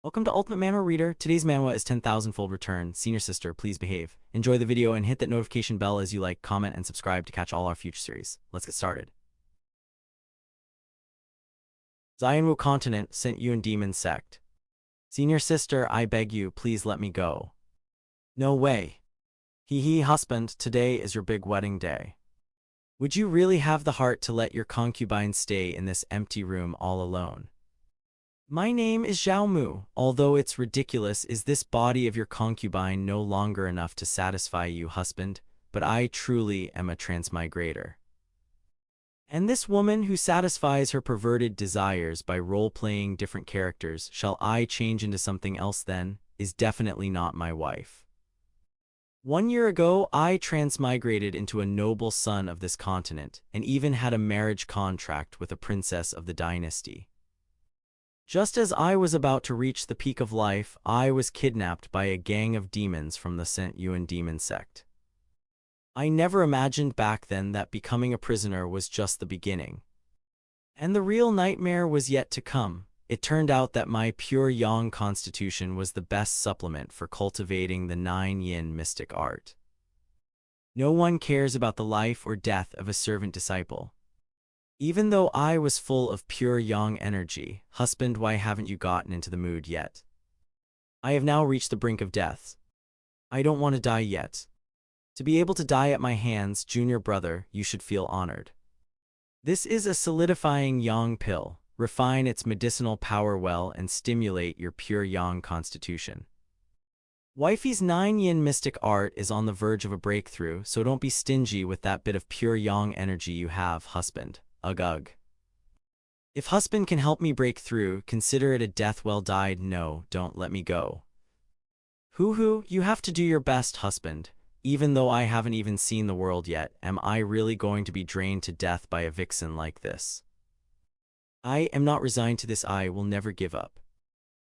Welcome to Ultimate Manhwa Reader. Today's Manhwa is 10,000fold Return. Senior sister, please behave. Enjoy the video and hit that notification bell as you like, comment, and subscribe to catch all our future series. Let's get started. Xianwu continent sent you and demon sect. Senior sister, I beg you, please let me go. No way. Hee husband, today is your big wedding day. Would you really have the heart to let your concubine stay in this empty room all alone? My name is Xiaomu. Although it's ridiculous, is this body of your concubine no longer enough to satisfy you, husband? But I truly am a transmigrator. And this woman who satisfies her perverted desires by role-playing different characters, shall I change into something else then, is definitely not my wife. 1 year ago, I transmigrated into a noble son of this continent, and even had a marriage contract with a princess of the dynasty. Just as I was about to reach the peak of life, I was kidnapped by a gang of demons from the Sent Yuan demon sect. I never imagined back then that becoming a prisoner was just the beginning. And the real nightmare was yet to come. It turned out that my pure yang constitution was the best supplement for cultivating the 9 yin mystic art. No one cares about the life or death of a servant disciple. Even though I was full of pure yang energy, husband, why haven't you gotten into the mood yet? I have now reached the brink of death. I don't want to die yet. To be able to die at my hands, junior brother, you should feel honored. This is a solidifying yang pill. Refine its medicinal power well and stimulate your pure yang constitution. Wifey's 9 yin mystic art is on the verge of a breakthrough, so don't be stingy with that bit of pure yang energy you have, husband. Ugh. If husband can help me break through, consider it a death well died. No, don't let me go. Hoo, you have to do your best, husband. Even though I haven't even seen the world yet, am I really going to be drained to death by a vixen like this? I am not resigned to this. I will never give up.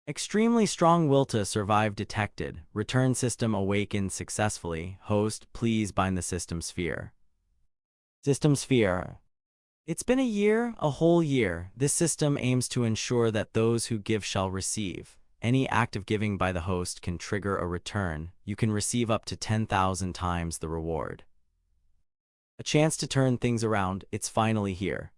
Extremely strong will to survive detected. Return system awakened successfully. Host, please bind the system sphere. System sphere. It's been a year, a whole year. This system aims to ensure that those who give shall receive. Any act of giving by the host can trigger a return. You can receive up to 10,000 times the reward. A chance to turn things around. It's finally here.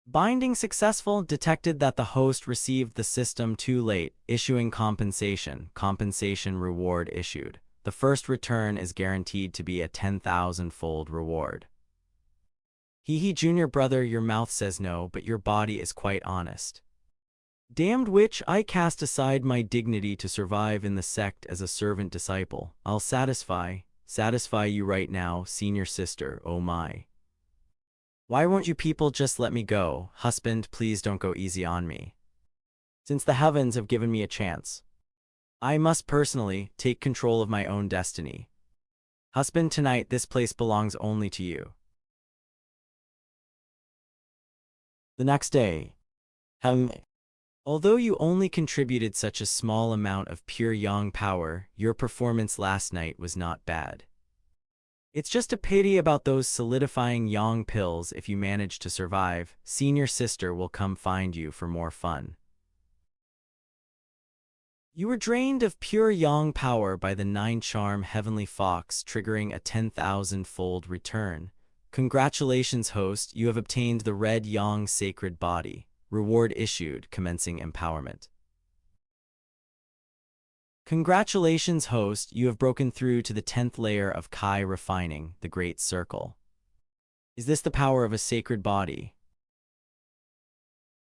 Binding successful. Detected that the host received the system too late. Issuing compensation. Compensation reward issued. The first return is guaranteed to be a 10,000-fold reward. Junior brother, your mouth says no, but your body is quite honest. Damned witch, I cast aside my dignity to survive in the sect as a servant disciple. I'll satisfy you right now, senior sister, oh my. Why won't you people just let me go? Husband, please don't go easy on me. Since the heavens have given me a chance, I must personally take control of my own destiny. Husband, tonight this place belongs only to you. The next day, although you only contributed such a small amount of pure yang power, your performance last night was not bad. It's just a pity about those solidifying yang pills. If you manage to survive, senior sister will come find you for more fun. You were drained of pure yang power by the 9-charm heavenly fox, triggering a 10,000-fold return. Congratulations, host, you have obtained the red yang sacred body. Reward issued, commencing empowerment. Congratulations, host, you have broken through to the 10th layer of Kai refining, the Great Circle. Is this the power of a sacred body?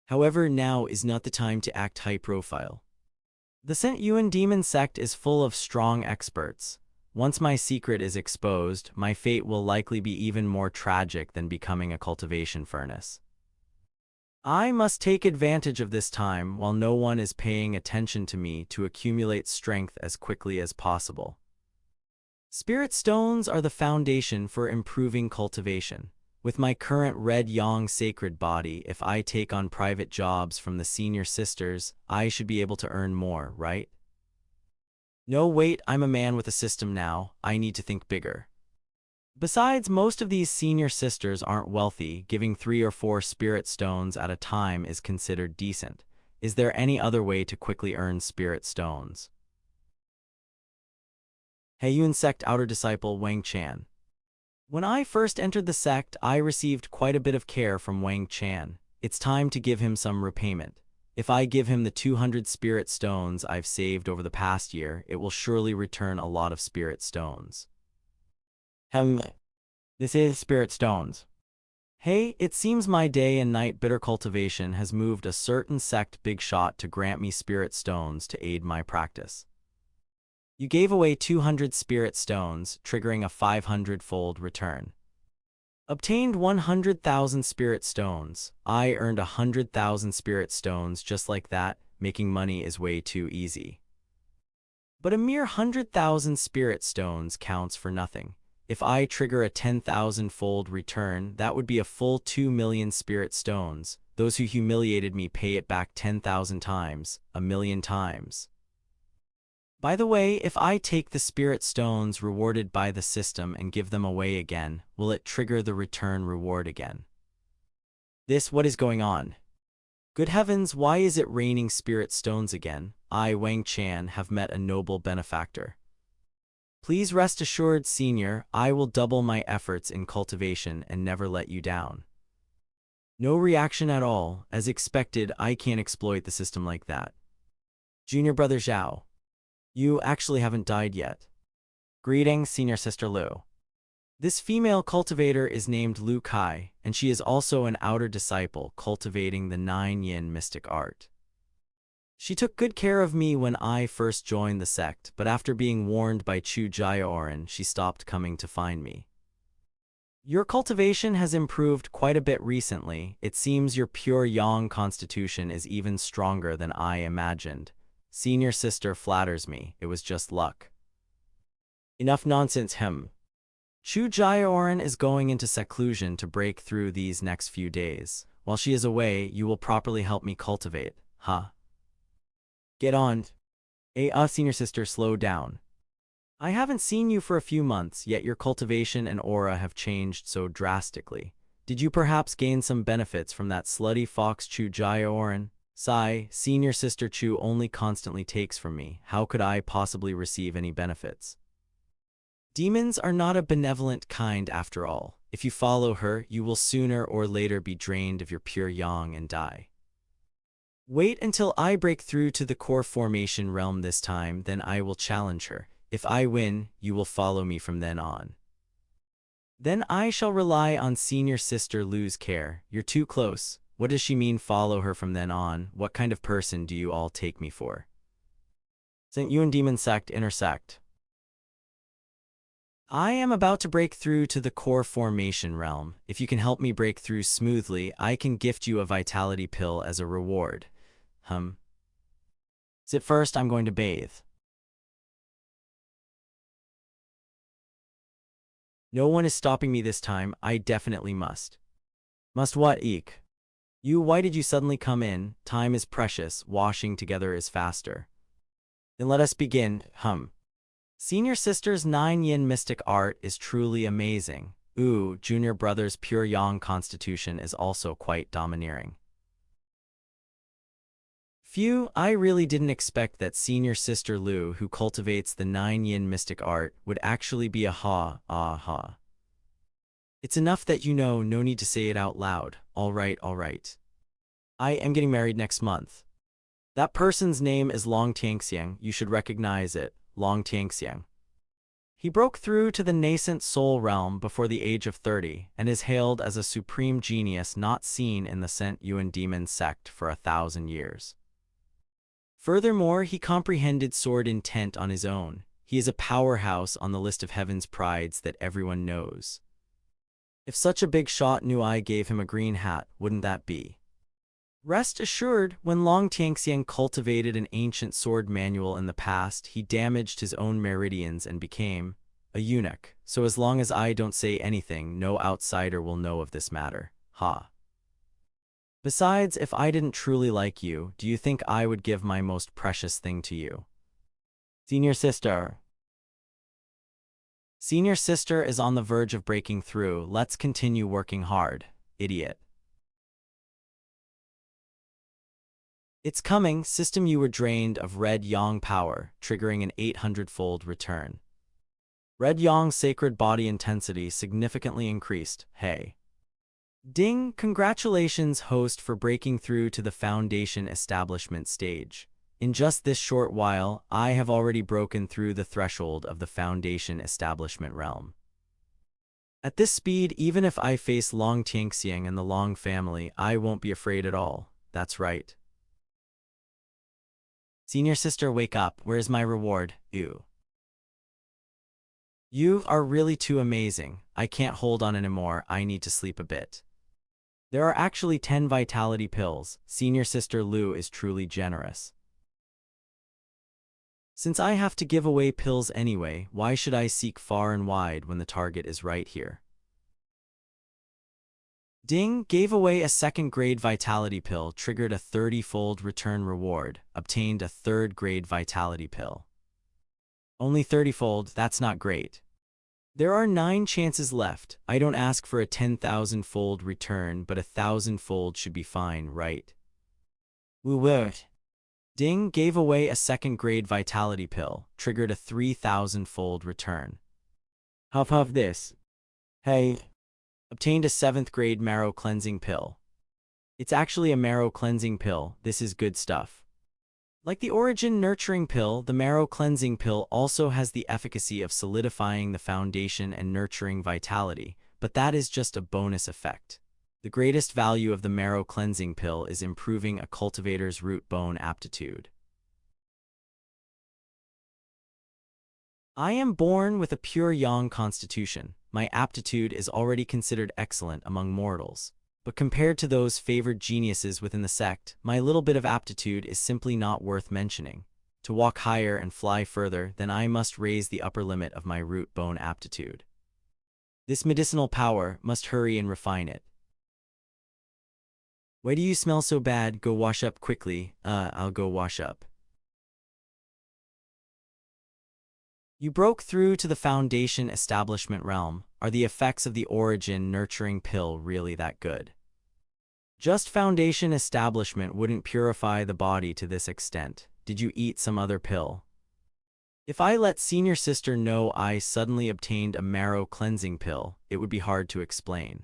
However, now is not the time to act high profile. The Sent Yuan demon sect is full of strong experts. Once my secret is exposed, my fate will likely be even more tragic than becoming a cultivation furnace. I must take advantage of this time while no one is paying attention to me to accumulate strength as quickly as possible. Spirit stones are the foundation for improving cultivation. With my current red yang sacred body, if I take on private jobs from the senior sisters, I should be able to earn more, right? No, wait, I'm a man with a system now. I need to think bigger. Besides, most of these senior sisters aren't wealthy. Giving 3 or 4 spirit stones at a time is considered decent. Is there any other way to quickly earn spirit stones? Heiyun sect outer disciple Wang Chan. When I first entered the sect, I received quite a bit of care from Wang Chan. It's time to give him some repayment. If I give him the 200 spirit stones I've saved over the past year, it will surely return a lot of spirit stones. This is spirit stones. Hey, it seems my day and night bitter cultivation has moved a certain sect big shot to grant me spirit stones to aid my practice. You gave away 200 spirit stones, triggering a 500-fold return. Obtained 100,000 spirit stones. I earned 100,000 spirit stones just like that. Making money is way too easy. But a mere 100,000 spirit stones counts for nothing. If I trigger a 10,000-fold return, that would be a full 2 million spirit stones. Those who humiliated me pay it back 10,000 times, a million times. By the way, if I take the spirit stones rewarded by the system and give them away again, will it trigger the return reward again? What is going on? Good heavens, why is it raining spirit stones again? I, Wang Chan, have met a noble benefactor. Please rest assured, Senior, I will double my efforts in cultivation and never let you down. No reaction at all. As expected, I can't exploit the system like that. Junior brother Zhao. You actually haven't died yet. Greetings, Senior Sister Lu. This female cultivator is named Lu Kai, and she is also an outer disciple cultivating the 9-yin mystic art. She took good care of me when I first joined the sect, but after being warned by Chu Jiaoren, she stopped coming to find me. Your cultivation has improved quite a bit recently. It seems your pure yang constitution is even stronger than I imagined. Senior sister flatters me. It was just luck. Enough nonsense, him. Chu Jiaoren is going into seclusion to break through these next few days. While she is away, you will properly help me cultivate, huh? Get on. Senior sister, slow down. I haven't seen you for a few months, yet your cultivation and aura have changed so drastically. Did you perhaps gain some benefits from that slutty fox Chu Jiaoren? Sigh, Senior Sister Chu only constantly takes from me. How could I possibly receive any benefits? Demons are not a benevolent kind after all. If you follow her, you will sooner or later be drained of your pure yang and die. Wait until I break through to the core formation realm this time, then I will challenge her. If I win, you will follow me from then on. Then I shall rely on Senior Sister Lu's care. You're too close. What does she mean, follow her from then on? What kind of person do you all take me for? St. Yuan Demon Sect intersect. I am about to break through to the core formation realm. If you can help me break through smoothly, I can gift you a vitality pill as a reward. Sit first, I'm going to bathe. No one is stopping me this time. I definitely must. Must what, Eek? You, why did you suddenly come in? Time is precious. Washing together is faster. Then let us begin. Senior Sister's 9-yin mystic art is truly amazing. Ooh, Junior Brother's pure yang constitution is also quite domineering. Phew, I really didn't expect that Senior Sister Lu, who cultivates the 9-yin mystic art, would actually be a ha. It's enough that you know, no need to say it out loud. All right. I am getting married next month. That person's name is Long Xianxia. You should recognize it, Long Xianxia. He broke through to the nascent soul realm before the age of 30 and is hailed as a supreme genius not seen in the St. Yuan Demon sect for 1,000 years. Furthermore, he comprehended sword intent on his own. He is a powerhouse on the list of heaven's prides that everyone knows. If such a big shot knew I gave him a green hat, wouldn't that be? Rest assured, when Long Xianxian cultivated an ancient sword manual in the past, he damaged his own meridians and became a eunuch. So as long as I don't say anything, no outsider will know of this matter. Besides, if I didn't truly like you, do you think I would give my most precious thing to you? Senior Sister. Senior Sister is on the verge of breaking through. Let's continue working hard, idiot. It's coming, system. You were drained of red yang power, triggering an 800-fold return. Red Yang's sacred body intensity significantly increased. Hey. Ding! Congratulations, host, for breaking through to the foundation establishment stage. In just this short while, I have already broken through the threshold of the foundation establishment realm. At this speed, even if I face Long Xianxia and the Long family, I won't be afraid at all. That's right. Senior sister, wake up. Where's my reward? Ew. You are really too amazing. I can't hold on anymore. I need to sleep a bit. There are actually 10 vitality pills. Senior sister Lu is truly generous. Since I have to give away pills anyway, why should I seek far and wide when the target is right here? Ding! Gave away a second-grade vitality pill, triggered a 30-fold return reward, obtained a third-grade vitality pill. Only 30-fold, that's not great. There are 9 chances left. I don't ask for a 10,000-fold return, but 1,000-fold should be fine, right? Woo-woo. Ding! Gave away a second-grade vitality pill, triggered a 3,000-fold return. Huff this. Hey. Obtained a 7th-grade marrow cleansing pill. It's actually a marrow cleansing pill. This is good stuff. Like the Origin Nurturing Pill, the Marrow Cleansing Pill also has the efficacy of solidifying the foundation and nurturing vitality, but that is just a bonus effect. The greatest value of the Marrow Cleansing Pill is improving a cultivator's root bone aptitude. I am born with a pure yang constitution. My aptitude is already considered excellent among mortals. But compared to those favored geniuses within the sect, my little bit of aptitude is simply not worth mentioning. To walk higher and fly further, then I must raise the upper limit of my root bone aptitude. This medicinal power must hurry and refine it. Why do you smell so bad? Go wash up quickly. I'll go wash up. You broke through to the foundation establishment realm. Are the effects of the Origin Nurturing Pill really that good? Just foundation establishment wouldn't purify the body to this extent. Did you eat some other pill? If I let senior sister know I suddenly obtained a marrow cleansing pill, it would be hard to explain.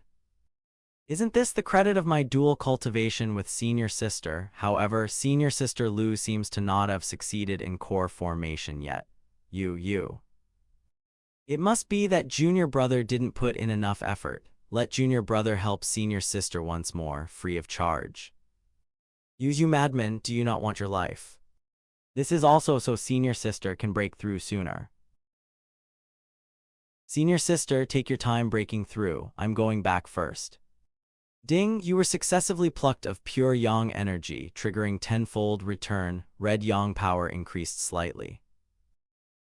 Isn't this the credit of my dual cultivation with senior sister? However, senior sister Lu seems to not have succeeded in core formation yet. It must be that junior brother didn't put in enough effort. Let junior brother help senior sister once more, free of charge. You madmen, do you not want your life? This is also so senior sister can break through sooner. Senior sister, take your time breaking through. I'm going back first. Ding! You were successively plucked of pure yang energy, triggering 10-fold return. Red yang power increased slightly.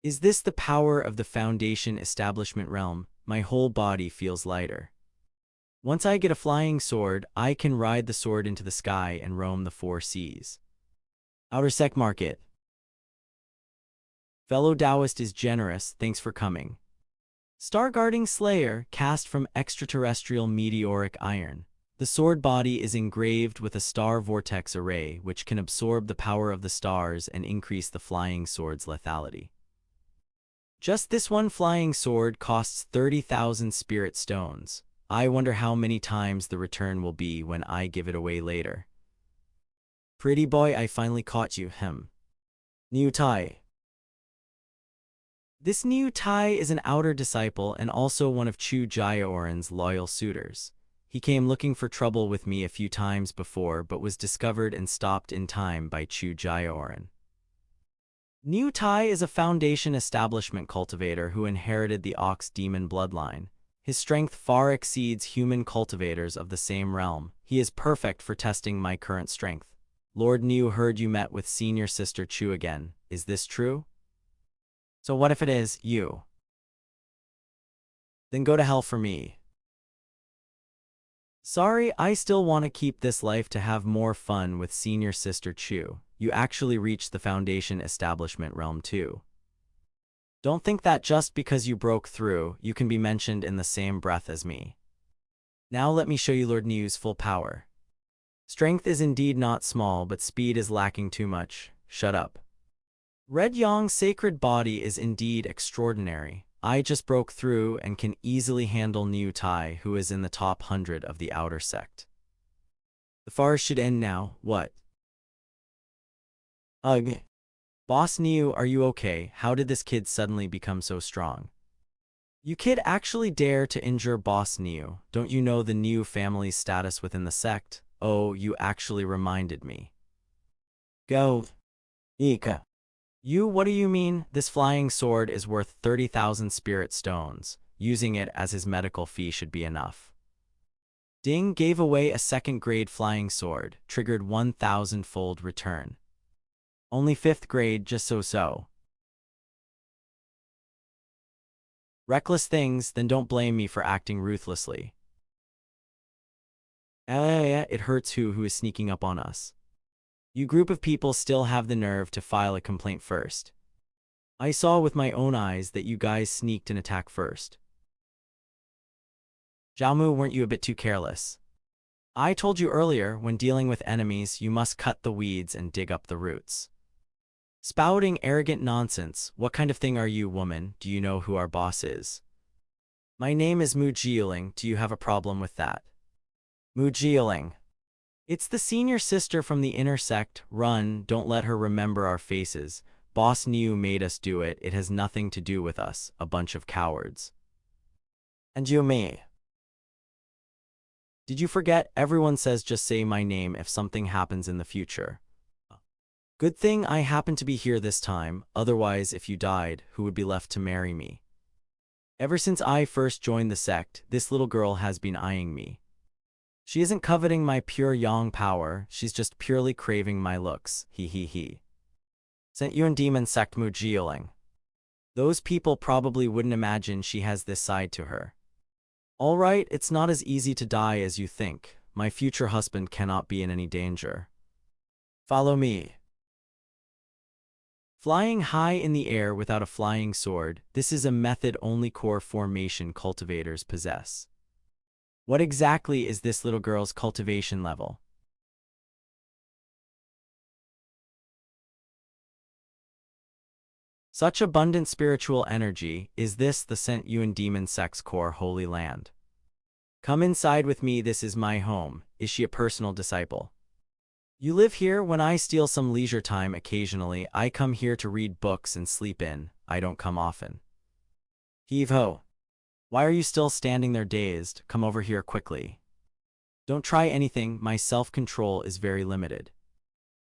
Is this the power of the foundation establishment realm? My whole body feels lighter. Once I get a flying sword, I can ride the sword into the sky and roam the 4 seas. Outer Sec Market. Fellow Taoist is generous, thanks for coming. Star-guarding Slayer, cast from extraterrestrial meteoric iron. The sword body is engraved with a star vortex array which can absorb the power of the stars and increase the flying sword's lethality. Just this one flying sword costs 30,000 spirit stones. I wonder how many times the return will be when I give it away later. Pretty boy, I finally caught you, Niu Tai. This Niu Tai is an outer disciple and also one of Chu Jiaoren's loyal suitors. He came looking for trouble with me a few times before but was discovered and stopped in time by Chu Jiaoren. Niu Tai is a foundation establishment cultivator who inherited the Ox Demon bloodline. His strength far exceeds human cultivators of the same realm. He is perfect for testing my current strength. Lord Niu heard you met with senior sister Chu again. Is this true? So what if it is you? Then go to hell for me. Sorry, I still want to keep this life to have more fun with senior sister Chu. You actually reached the foundation establishment realm too. Don't think that just because you broke through, you can be mentioned in the same breath as me. Now let me show you Lord Niu's full power. Strength is indeed not small, but speed is lacking too much. Shut up. Red Yong's sacred body is indeed extraordinary. I just broke through and can easily handle Niu Tai, who is in the top 100 of the outer sect. The farce should end now. What? Ugh. Boss Niu, are you okay? How did this kid suddenly become so strong? You kid actually dare to injure Boss Niu. Don't you know the Niu family's status within the sect? Oh, you actually reminded me. Go. Ika. You, what do you mean? This flying sword is worth 30,000 spirit stones. Using it as his medical fee should be enough. Ding gave away a second-grade flying sword, triggered 1,000-fold return. Only 5th grade, just so-so. Reckless things, then don't blame me for acting ruthlessly. It hurts who is sneaking up on us. You group of people still have the nerve to file a complaint first. I saw with my own eyes that you guys sneaked an attack first. Jiaomu, weren't you a bit too careless? I told you earlier, when dealing with enemies, you must cut the weeds and dig up the roots. Spouting arrogant nonsense. What kind of thing are you, woman? Do you know who our boss is? My name is Mu Jieling. Do you have a problem with that? Mu Jieling. It's the senior sister from the inner sect. Run, don't let her remember our faces. Boss Niu made us do it. It has nothing to do with us, a bunch of cowards. And you me. Did you forget? Everyone says just say my name if something happens in the future. Good thing I happen to be here this time, otherwise if you died, who would be left to marry me? Ever since I first joined the sect, this little girl has been eyeing me. She isn't coveting my pure yang power, she's just purely craving my looks, he. Sent you and demon sect Mu Jieling. Those people probably wouldn't imagine she has this side to her. Alright, it's not as easy to die as you think. My future husband cannot be in any danger. Follow me. Flying high in the air without a flying sword, this is a method only core formation cultivators possess. What exactly is this little girl's cultivation level? Such abundant spiritual energy, is this the Sent Yuan Demon Sect's core holy land? Come inside with me, this is my home. Is she a personal disciple? You live here. When I steal some leisure time occasionally, I come here to read books and sleep in. I don't come often. Heave-ho. Why are you still standing there dazed? Come over here quickly. Don't try anything, my self-control is very limited.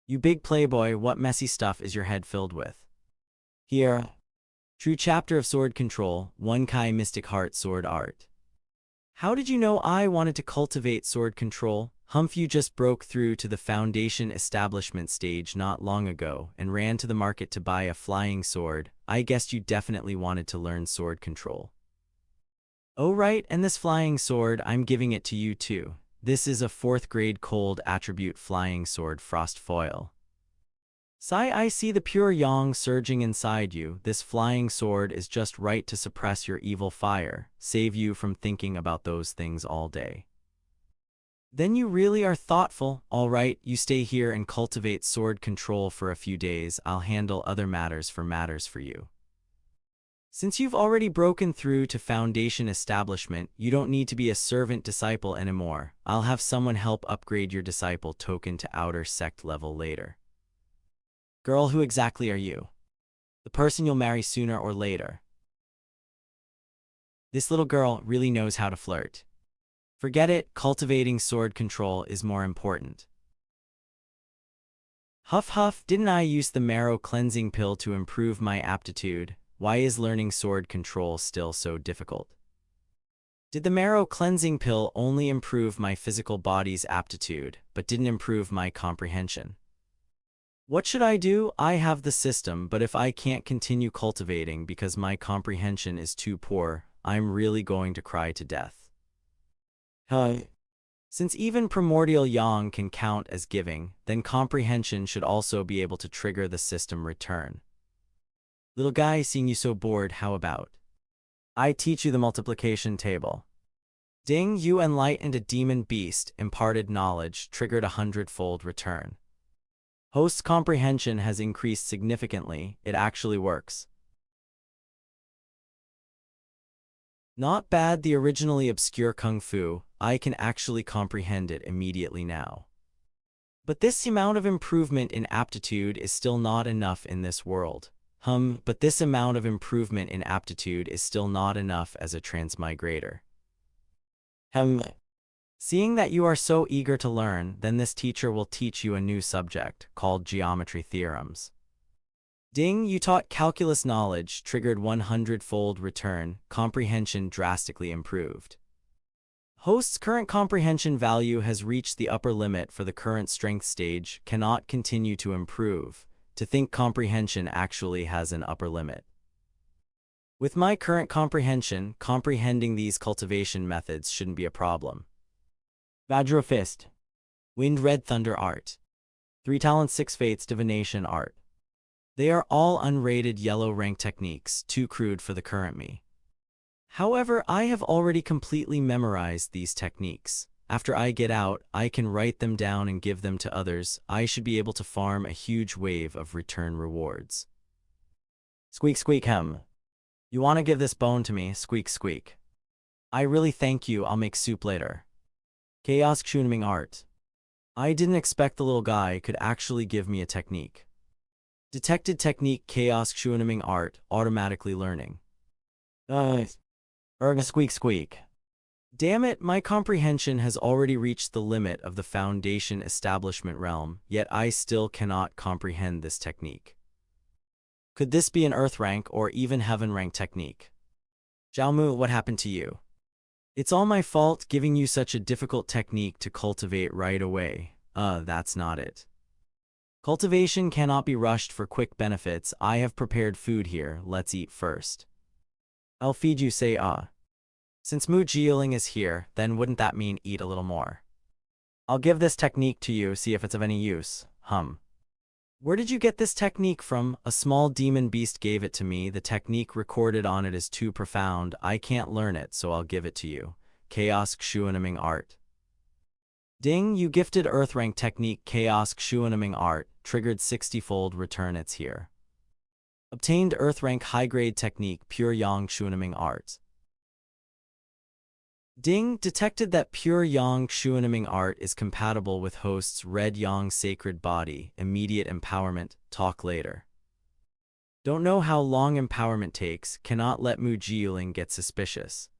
You big playboy, what messy stuff is your head filled with? Here. True chapter of sword control, 1 Kai Mystic Heart Sword Art. How did you know I wanted to cultivate sword control? Humph, you just broke through to the foundation establishment stage not long ago and ran to the market to buy a flying sword. I guessed you definitely wanted to learn sword control. Oh right, and this flying sword, I'm giving it to you too. This is a 4th grade cold attribute flying sword frost foil. Sai, I see the pure yang surging inside you. This flying sword is just right to suppress your evil fire, save you from thinking about those things all day. Then you really are thoughtful. All right, you stay here and cultivate sword control for a few days. I'll handle other matters for you. Since you've already broken through to foundation establishment, you don't need to be a servant disciple anymore. I'll have someone help upgrade your disciple token to outer sect level later. Girl, who exactly are you? The person you'll marry sooner or later. This little girl really knows how to flirt. Forget it, cultivating sword control is more important. Huff huff, didn't I use the marrow cleansing pill to improve my aptitude? Why is learning sword control still so difficult? Did the marrow cleansing pill only improve my physical body's aptitude, but didn't improve my comprehension? What should I do? I have the system, but if I can't continue cultivating because my comprehension is too poor, I'm really going to cry to death. Since even primordial yang can count as giving, then comprehension should also be able to trigger the system return. Little guy, seeing you so bored, how about I teach you the multiplication table? Ding, you enlightened a demon beast, imparted knowledge, triggered 100-fold return. Host's comprehension has increased significantly, it actually works. Not bad, the originally obscure kung fu, I can actually comprehend it immediately now. But this amount of improvement in aptitude is still not enough in this world. But this amount of improvement in aptitude is still not enough as a transmigrator. Seeing that you are so eager to learn, then this teacher will teach you a new subject, called geometry theorems. Ding, you taught calculus knowledge, triggered 100-fold return, comprehension drastically improved. Host's current comprehension value has reached the upper limit for the current strength stage, cannot continue to improve. To think comprehension actually has an upper limit. With my current comprehension, comprehending these cultivation methods shouldn't be a problem. Vajra Fist. Wind Red Thunder Art. 3 Talents 6 Fates Divination Art. They are all unrated yellow rank techniques, too crude for the current me. However, I have already completely memorized these techniques. After I get out, I can write them down and give them to others. I should be able to farm a huge wave of return rewards. Squeak squeak hem. You want to give this bone to me, squeak squeak. I really thank you, I'll make soup later. Chaos Xianxia Art. I didn't expect the little guy could actually give me a technique. Detected technique Chaos Xianxia Art, automatically learning. Squeak squeak. Damn it, my comprehension has already reached the limit of the foundation establishment realm, yet I still cannot comprehend this technique. Could this be an earth rank or even heaven rank technique? Xiaomu, what happened to you? It's all my fault giving you such a difficult technique to cultivate right away. That's not it. Cultivation cannot be rushed for quick benefits. I have prepared food here, let's eat first. I'll feed you, say Since Mu Jieling is here, then wouldn't that mean eat a little more? I'll give this technique to you, see if it's of any use. Where did you get this technique from? A small demon beast gave it to me. The technique recorded on it is too profound. I can't learn it, so I'll give it to you. Chaos Xianxia Art. Ding, you gifted earth rank technique Chaos Xianxia Art, triggered 60-fold return, it's here. Obtained earth rank high grade technique Pure Yang Xianxia Art. Ding, detected that Pure Yang Xianxia Art is compatible with host's Red Yang Sacred Body, immediate empowerment, talk later. Don't know how long empowerment takes, cannot let Mu Jieling get suspicious.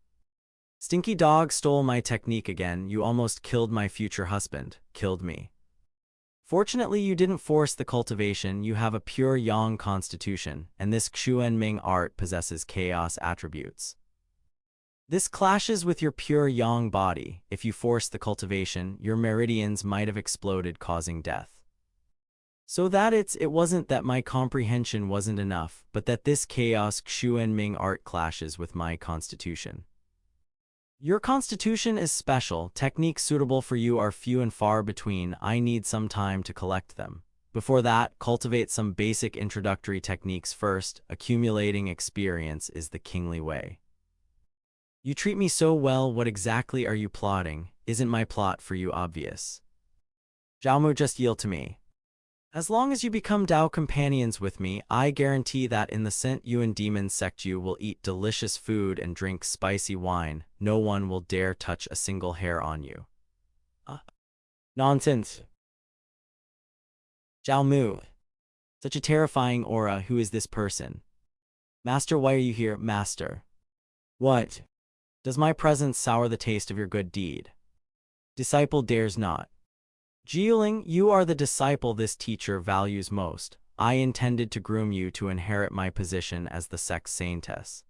Stinky dog stole my technique again, you almost killed my future husband, killed me. Fortunately you didn't force the cultivation, you have a Pure Yang constitution, and this Xianxia Art possesses chaos attributes. This clashes with your pure yang body. If you force the cultivation, your meridians might have exploded, causing death. So that it wasn't that my comprehension wasn't enough, but that this Chaos Xianxia Art clashes with my constitution. Your constitution is special, techniques suitable for you are few and far between, I need some time to collect them. Before that, cultivate some basic introductory techniques first, accumulating experience is the kingly way. You treat me so well, what exactly are you plotting? Isn't my plot for you obvious? Xiaomu, just yield to me. As long as you become Dao companions with me, I guarantee that in the Scent Yuan Demon sect you will eat delicious food and drink spicy wine. No one will dare touch a single hair on you. Nonsense. Xiaomu. Such a terrifying aura, who is this person? Master, why are you here, Master? What? Does my presence sour the taste of your good deed? Disciple dares not. Jieling, you are the disciple this teacher values most. I intended to groom you to inherit my position as the sect's saintess.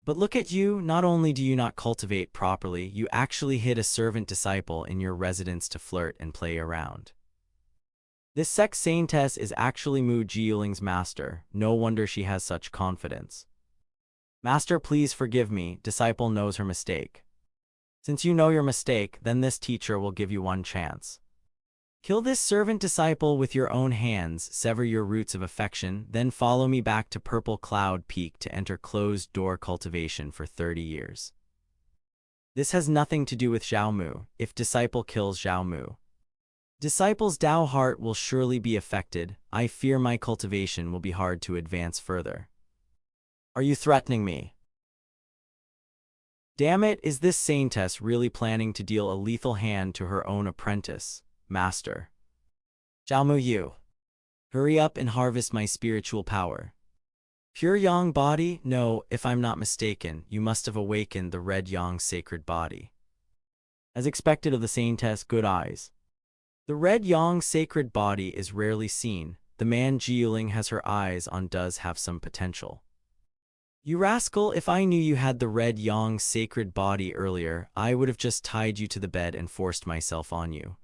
But look at you, not only do you not cultivate properly, you actually hid a servant disciple in your residence to flirt and play around. This sect's saintess is actually Mu Jieling's master, no wonder she has such confidence. Master, please forgive me, disciple knows her mistake. Since you know your mistake, then this teacher will give you one chance. Kill this servant disciple with your own hands, sever your roots of affection, then follow me back to Purple Cloud Peak to enter closed door cultivation for 30 years. This has nothing to do with Xiaomu. If disciple kills Xiaomu, disciple's Tao heart will surely be affected. I fear my cultivation will be hard to advance further. Are you threatening me? Damn it, is this saintess really planning to deal a lethal hand to her own apprentice, master? Xiaomu, you hurry up and harvest my spiritual power. Pure Yang body? No, if I'm not mistaken, you must have awakened the red Yang sacred body. As expected of the saintess, good eyes. The red Yang sacred body is rarely seen. The man Jiuling has her eyes on does have some potential. You rascal, if I knew you had the red Yang sacred body earlier, I would have just tied you to the bed and forced myself on you.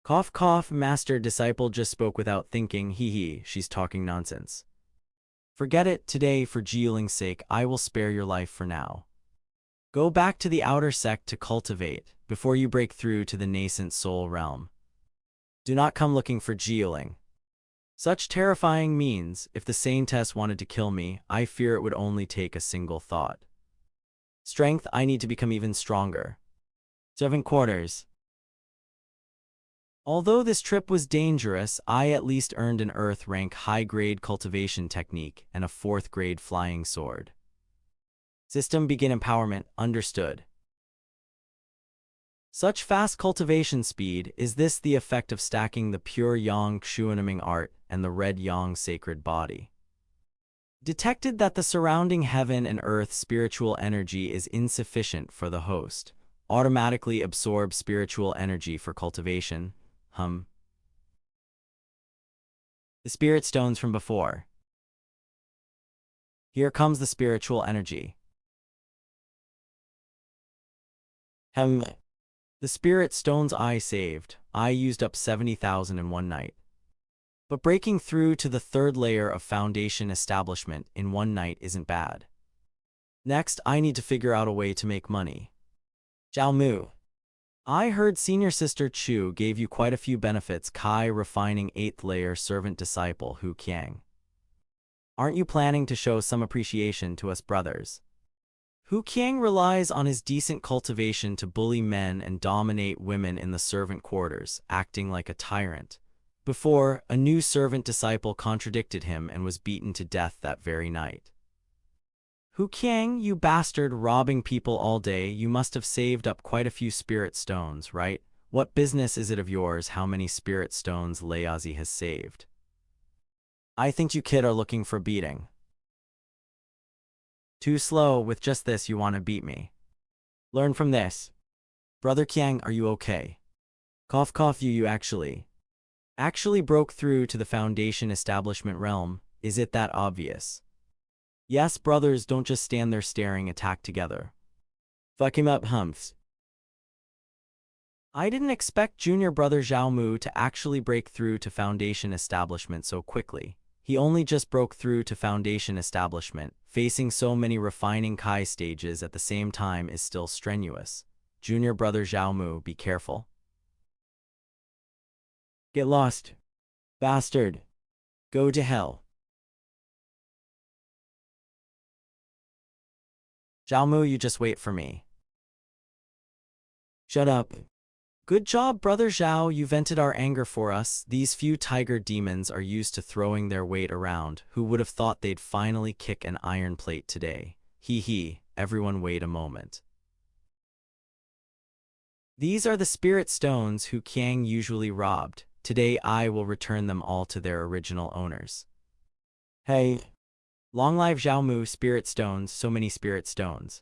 Cough cough, master disciple just spoke without thinking, hee, she's talking nonsense. Forget it, today for Jiuling's sake I will spare your life for now. Go back to the outer sect to cultivate, before you break through to the nascent soul realm. Do not come looking for Jiuling. Such terrifying means, if the saintess wanted to kill me, I fear it would only take a single thought. Strength, I need to become even stronger. 7 quarters. Although this trip was dangerous, I at least earned an Earth rank high-grade cultivation technique and a 4th grade flying sword. System begin empowerment, understood. Such fast cultivation speed, is this the effect of stacking the pure Yang Xuanming art and the red Yang sacred body? Detected that the surrounding heaven and earth spiritual energy is insufficient for the host. Automatically absorb spiritual energy for cultivation. The spirit stones from before. Here comes the spiritual energy. The spirit stones I saved. I used up 70,000 in one night. But breaking through to the 3rd layer of foundation establishment in one night isn't bad. Next, I need to figure out a way to make money. Xiaomu, I heard senior sister Chu gave you quite a few benefits. Kai refining 8th layer servant disciple Hu Qiang. Aren't you planning to show some appreciation to us brothers? Hu Qiang relies on his decent cultivation to bully men and dominate women in the servant quarters, acting like a tyrant. Before, a new servant disciple contradicted him and was beaten to death that very night. Hu Qiang, you bastard, robbing people all day, you must have saved up quite a few spirit stones, right? What business is it of yours how many spirit stones Layazi has saved? I think you kid are looking for beating. Too slow, with just this you want to beat me. Learn from this. Brother Qiang, are you okay? Cough cough, you actually broke through to the foundation establishment realm, is it that obvious? Yes, brothers, don't just stand there staring, attack together. Fuck him up, humps. I didn't expect junior brother Xiaomu to actually break through to foundation establishment so quickly. He only just broke through to foundation establishment. Facing so many refining Kai stages at the same time is still strenuous. Junior brother Xiaomu, be careful. Get lost. Bastard. Go to hell. Xiaomu, you just wait for me. Shut up. Good job, brother Zhao, you vented our anger for us. These few tiger demons are used to throwing their weight around. Who would have thought they'd finally kick an iron plate today? Hee, everyone wait a moment. These are the spirit stones Hu Qiang usually robbed. Today I will return them all to their original owners. Hey. Long live Xiaomu, spirit stones, so many spirit stones.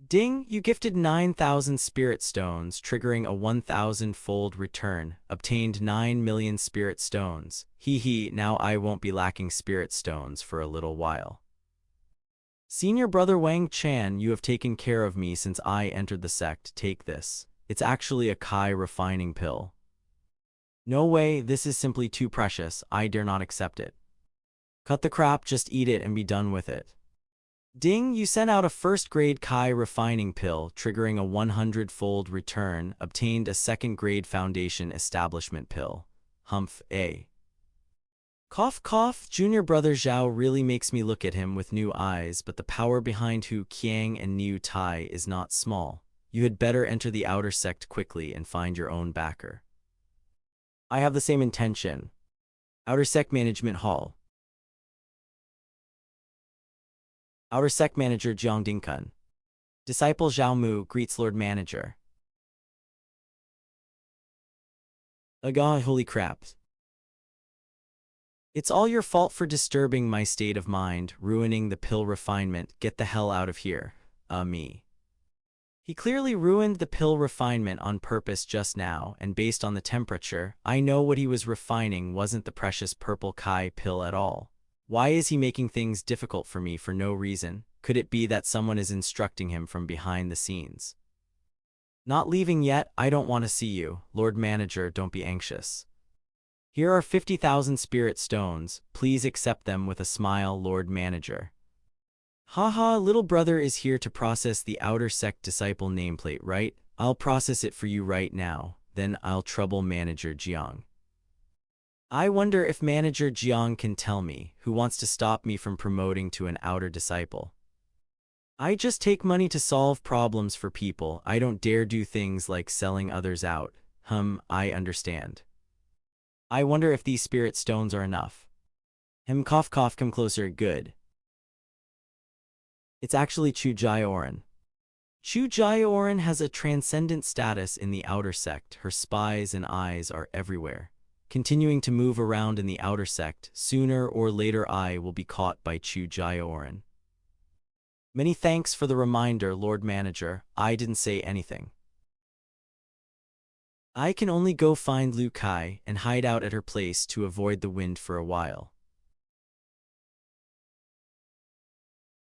Ding, you gifted 9,000 spirit stones, triggering a 1,000-fold return, obtained 9 million spirit stones. Hee, now I won't be lacking spirit stones for a little while. Senior brother Wang Chan, you have taken care of me since I entered the sect. Take this. It's actually a Kai refining pill. No way, this is simply too precious. I dare not accept it. Cut the crap, just eat it and be done with it. Ding, you sent out a 1st grade Kai refining pill, triggering a 100-fold return, obtained a 2nd grade foundation establishment pill. Humph, A. Cough cough, junior brother Zhao really makes me look at him with new eyes, but the power behind Hu Qiang and Niu Tai is not small. You had better enter the outer sect quickly and find your own backer. I have the same intention. Outer Sect Management Hall. Outer Sect Manager Jiang Dingkun. Disciple Zhao Mu greets Lord Manager. Agah, holy crap. It's all your fault for disturbing my state of mind, ruining the pill refinement. Get the hell out of here. Me. He clearly ruined the pill refinement on purpose just now, and based on the temperature, I know what he was refining wasn't the precious purple Kai pill at all. Why is he making things difficult for me for no reason? Could it be that someone is instructing him from behind the scenes? Not leaving yet, I don't want to see you. Lord Manager, don't be anxious. Here are 50,000 spirit stones. Please accept them with a smile, Lord Manager. Haha, little brother is here to process the outer sect disciple nameplate, right? I'll process it for you right now, then I'll trouble Manager Jiang. I wonder if Manager Jiang can tell me who wants to stop me from promoting to an outer disciple. I just take money to solve problems for people. I don't dare do things like selling others out. I understand. I wonder if these spirit stones are enough. Cough cough, come closer, good. It's actually Chu Jioran. Chu Jioran has a transcendent status in the outer sect. Her spies and eyes are everywhere. Continuing to move around in the outer sect, sooner or later I will be caught by Chu Jioran. Many thanks for the reminder, Lord Manager. I didn't say anything. I can only go find Lu Kai and hide out at her place to avoid the wind for a while.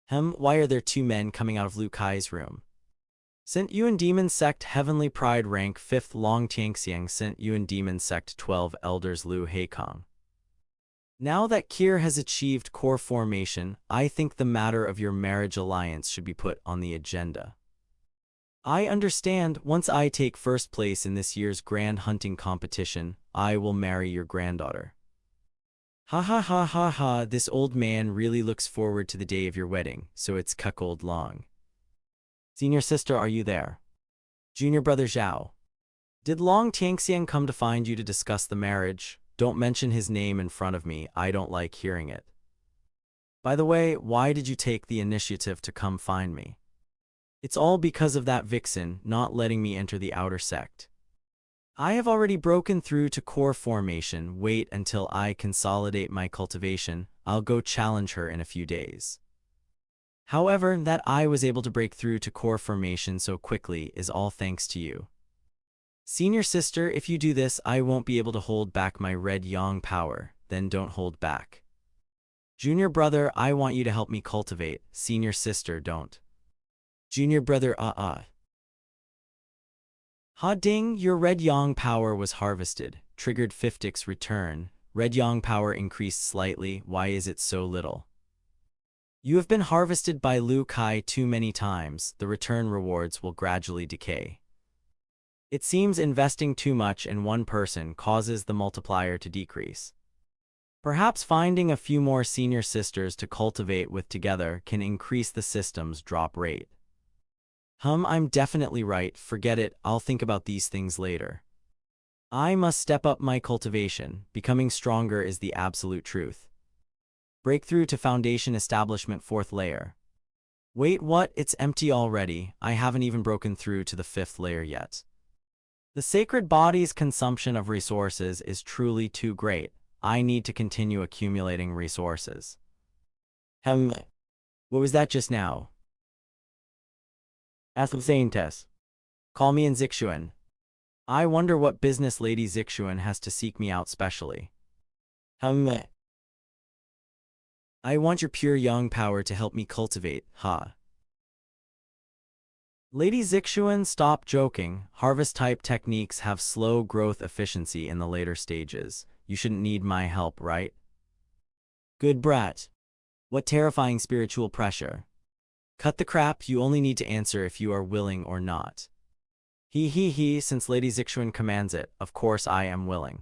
Why are there two men coming out of Lu Kai's room? Sent Yuan Demon Sect Heavenly Pride Rank 5th Long Xianxia sent Yuan Demon Sect 12 Elders Lu Heikong. Now that Kier has achieved core formation, I think the matter of your marriage alliance should be put on the agenda. I understand, once I take first place in this year's grand hunting competition, I will marry your granddaughter. Ha ha ha ha ha, this old man really looks forward to the day of your wedding, so it's cuckold long. Senior sister, are you there? Junior brother Zhao. Did Long Tianxian come to find you to discuss the marriage? Don't mention his name in front of me, I don't like hearing it. By the way, why did you take the initiative to come find me? It's all because of that vixen not letting me enter the outer sect. I have already broken through to core formation. Wait until I consolidate my cultivation. I'll go challenge her in a few days. However, that I was able to break through to core formation so quickly is all thanks to you. Senior sister, if you do this, I won't be able to hold back my red yang power. Then don't hold back. Junior brother, I want you to help me cultivate. Senior sister, don't. Junior brother, Ha ding, your red yang power was harvested. Triggered 50x return. Red yang power increased slightly. Why is it so little? You have been harvested by Lu Kai too many times. The return rewards will gradually decay. It seems investing too much in one person causes the multiplier to decrease. Perhaps finding a few more senior sisters to cultivate with together can increase the system's drop rate. I'm definitely right. Forget it, I'll think about these things later. I must step up my cultivation. Becoming stronger is the absolute truth. Breakthrough to Foundation Establishment 4th layer. Wait, what? It's empty already. I haven't even broken through to the 5th layer yet. The sacred body's consumption of resources is truly too great. I need to continue accumulating resources. What was that just now? Ask the Saintess. Call me in Zixuan. I wonder what business Lady Zixuan has to seek me out specially. I want your pure yang power to help me cultivate, Lady Zixuan, stop joking. Harvest-type techniques have slow growth efficiency in the later stages. You shouldn't need my help, right? Good brat. What terrifying spiritual pressure. Cut the crap, you only need to answer if you are willing or not. Since Lady Zixuan commands it, of course I am willing.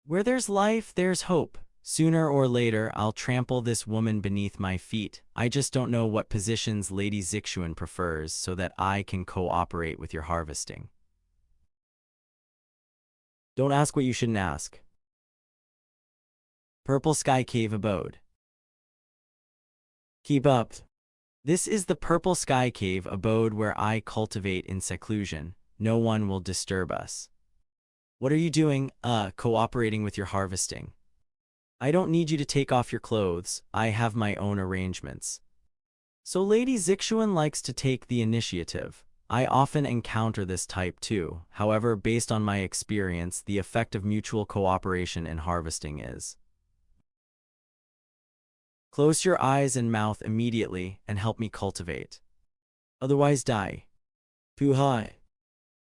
Where there's life, there's hope. Sooner or later, I'll trample this woman beneath my feet. I just don't know what positions Lady Zixuan prefers so that I can cooperate with your harvesting. Don't ask what you shouldn't ask. Purple Sky Cave Abode. Keep up. This is the Purple Sky Cave Abode where I cultivate in seclusion. No one will disturb us. What are you doing? Cooperating with your harvesting. I don't need you to take off your clothes. I have my own arrangements. So Lady Zixuan likes to take the initiative. I often encounter this type too. However, based on my experience, the effect of mutual cooperation in harvesting is: close your eyes and mouth immediately and help me cultivate. Otherwise die. Puhai.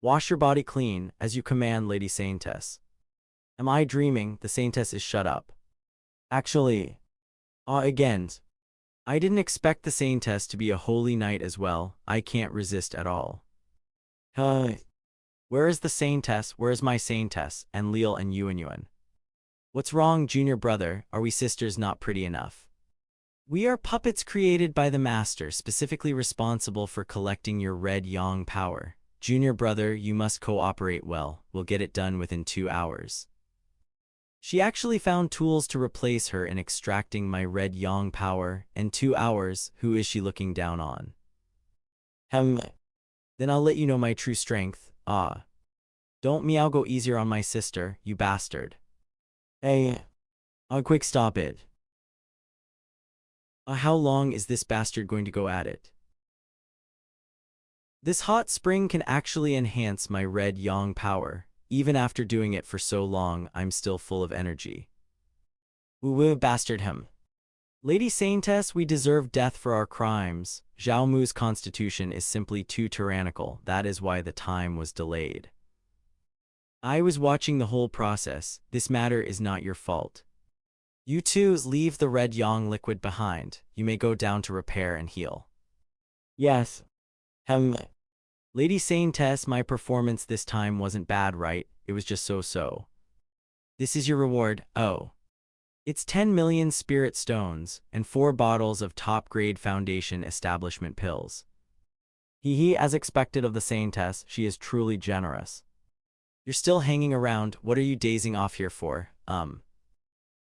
Wash your body clean, as you command, Lady Saintess. Am I dreaming? The Saintess is shut up. Actually, again. I didn't expect the Saintess to be a holy knight as well. I can't resist at all. Where is the Saintess? Where is my Saintess? And Leal and Yuan? What's wrong, junior brother? Are we sisters not pretty enough? We are puppets created by the master, specifically responsible for collecting your red yang power. Junior brother, you must cooperate well. We'll get it done within 2 hours. She actually found tools to replace her in extracting my red yang power, and 2 hours, who is she looking down on? Then I'll let you know my true strength. Don't meow, go easier on my sister, you bastard. Hey, quick, stop it. How long is this bastard going to go at it? This hot spring can actually enhance my red yang power. Even after doing it for so long, I'm still full of energy. Woo bastard him. Lady Saintess, we deserve death for our crimes. Zhao Mu's constitution is simply too tyrannical. That is why the time was delayed. I was watching the whole process. This matter is not your fault. You two leave the red yang liquid behind. You may go down to repair and heal. Yes. Lady Saintess, my performance this time wasn't bad, right? It was just so-so. This is your reward. It's 10 million spirit stones and 4 bottles of top-grade Foundation establishment pills. As expected of the Saintess, she is truly generous. You're still hanging around. What are you dazing off here for?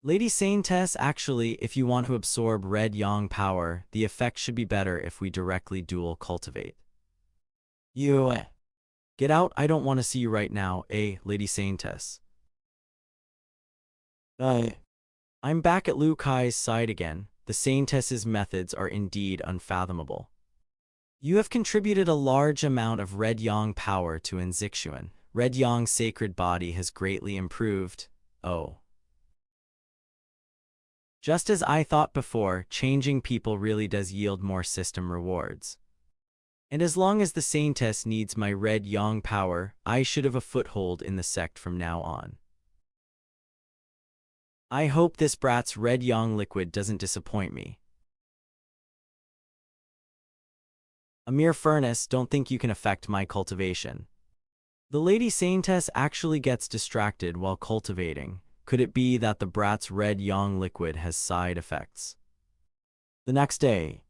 Lady Saintess, actually, if you want to absorb red yang power, the effect should be better if we directly dual cultivate. You get out. I don't want to see you right now, Lady Saintess. I'm back at Liu Kai's side again. The Saintess's methods are indeed unfathomable. You have contributed a large amount of red yang power to Zixuan. Red Yang's sacred body has greatly improved. Just as I thought before, changing people really does yield more system rewards. And as long as the Saintess needs my red yang power, I should have a foothold in the sect from now on. I hope this brat's red yang liquid doesn't disappoint me. A mere furnace, don't think you can affect my cultivation. The Lady Saintess actually gets distracted while cultivating. Could it be that the brat's red yang liquid has side effects? The next day.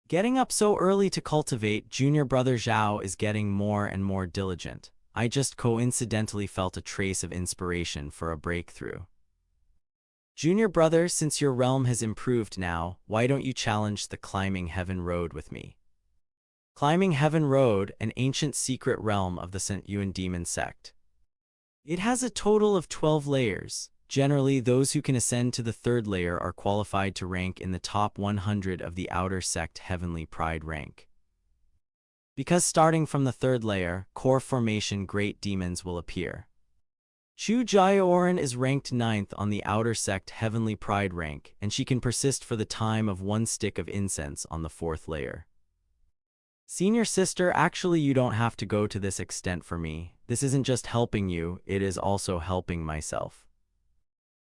Getting up so early to cultivate, junior brother Zhao is getting more and more diligent. I just coincidentally felt a trace of inspiration for a breakthrough. Junior brother, since your realm has improved now, why don't you challenge the Climbing Heaven Road with me? Climbing Heaven Road, an ancient secret realm of the St. Yuan demon sect. It has a total of 12 layers. Generally, those who can ascend to the 3rd layer are qualified to rank in the top 100 of the outer sect Heavenly Pride rank. Because starting from the 3rd layer, core formation great demons will appear. Chu Jiaoran is ranked 9th on the outer sect Heavenly Pride rank, and she can persist for the time of 1 stick of incense on the 4th layer. Senior sister, actually you don't have to go to this extent for me. This isn't just helping you, it is also helping myself.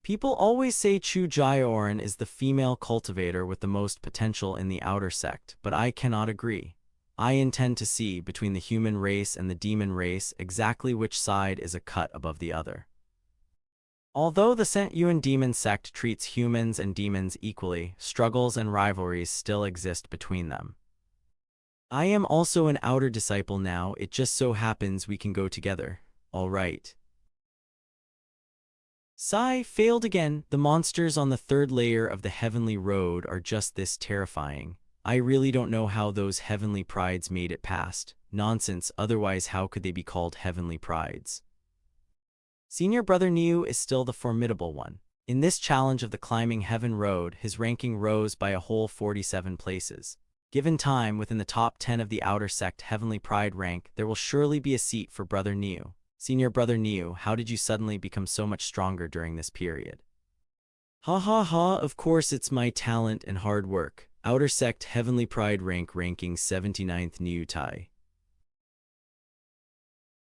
People always say Chu Jiaoran is the female cultivator with the most potential in the outer sect, but I cannot agree. I intend to see, between the human race and the demon race, exactly which side is a cut above the other. Although the Saint Yuan demon sect treats humans and demons equally, struggles and rivalries still exist between them. I am also an outer disciple now, it just so happens we can go together. All right. Sai failed again. The monsters on the third layer of the heavenly road are just this terrifying. I really don't know how those heavenly prides made it past. Nonsense, otherwise how could they be called heavenly prides? Senior brother Niu is still the formidable one. In this challenge of the climbing heaven road, his ranking rose by a whole 47 places. Given time, within the top 10 of the outer sect heavenly pride rank, there will surely be a seat for brother Niu. Senior brother Niu, how did you suddenly become so much stronger during this period? Ha ha ha, of course it's my talent and hard work. Outer sect heavenly pride ranking 79th Niu Tai.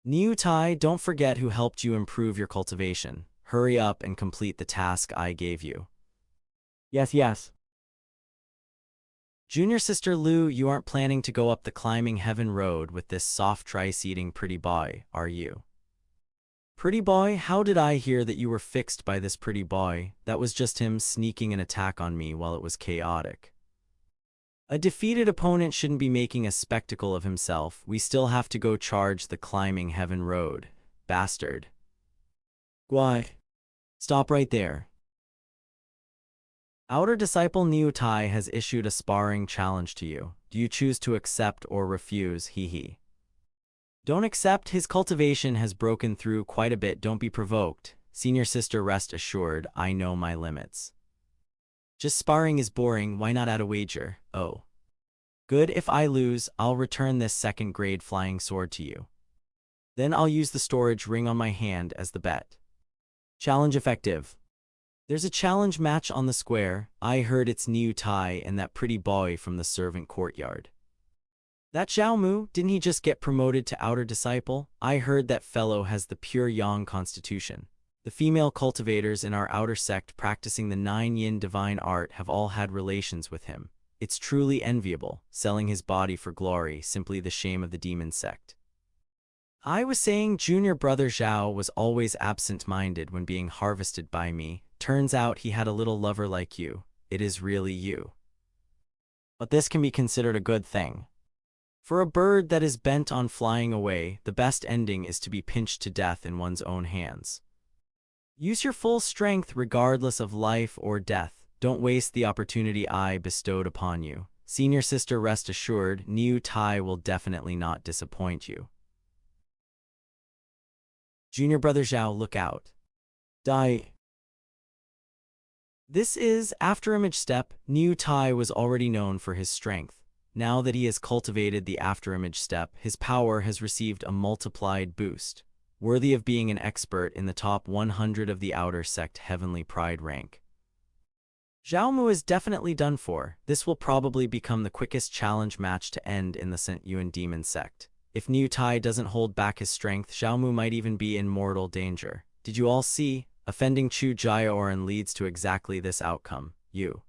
Niu Tai, don't forget who helped you improve your cultivation. Hurry up and complete the task I gave you. Yes. Junior sister Lu, you aren't planning to go up the climbing heaven road with this soft trice-eating pretty boy, are you? Pretty boy, how did I hear that you were fixed by this pretty boy? That was just him sneaking an attack on me while it was chaotic. A defeated opponent shouldn't be making a spectacle of himself. We still have to go charge the climbing heaven road. Bastard. Why? Stop right there. Outer disciple Niu Tai has issued a sparring challenge to you. Do you choose to accept or refuse? Hee. Don't accept. His cultivation has broken through quite a bit. Don't be provoked. Senior sister, rest assured, I know my limits. Just sparring is boring, why not add a wager? Oh. Good, if I lose, I'll return this second-grade flying sword to you. Then I'll use the storage ring on my hand as the bet. Challenge effective. There's a challenge match on the square. I heard it's Niu Tai and that pretty boy from the servant courtyard. That Xiaomu, didn't he just get promoted to outer disciple? I heard that fellow has the pure yang constitution. The female cultivators in our outer sect practicing the 9 yin divine art have all had relations with him. It's truly enviable, selling his body for glory, simply the shame of the demon sect. I was saying junior brother Zhao was always absent-minded when being harvested by me. Turns out he had a little lover like you. It is really you. But this can be considered a good thing. For a bird that is bent on flying away, the best ending is to be pinched to death in one's own hands. Use your full strength regardless of life or death. Don't waste the opportunity I bestowed upon you. Senior sister, rest assured, Niu Tai will definitely not disappoint you. Junior brother Zhao, look out. Die. This is afterimage step. Niu Tai was already known for his strength. Now that he has cultivated the afterimage step, his power has received a multiplied boost, worthy of being an expert in the top 100 of the outer sect heavenly pride rank. Xiaomu is definitely done for. This will probably become the quickest challenge match to end in the Saint Yuan demon sect. If Niu Tai doesn't hold back his strength, Xiaomu might even be in mortal danger. Did you all see? Offending Chu Jiaoran leads to exactly this outcome. You.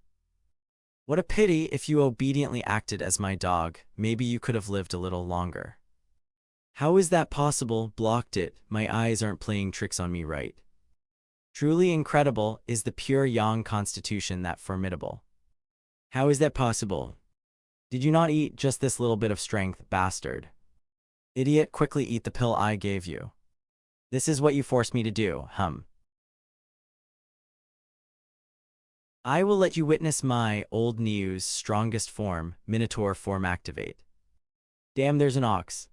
What a pity. If you obediently acted as my dog, maybe you could have lived a little longer. How is that possible? Blocked it. My eyes aren't playing tricks on me, right? Truly incredible. Is the pure yang constitution that formidable? How is that possible? Did you not eat just this little bit of strength, bastard? Idiot, quickly eat the pill I gave you. This is what you forced me to do, I will let you witness my old Niu's strongest form, Minotaur form activate. Damn, there's an ox.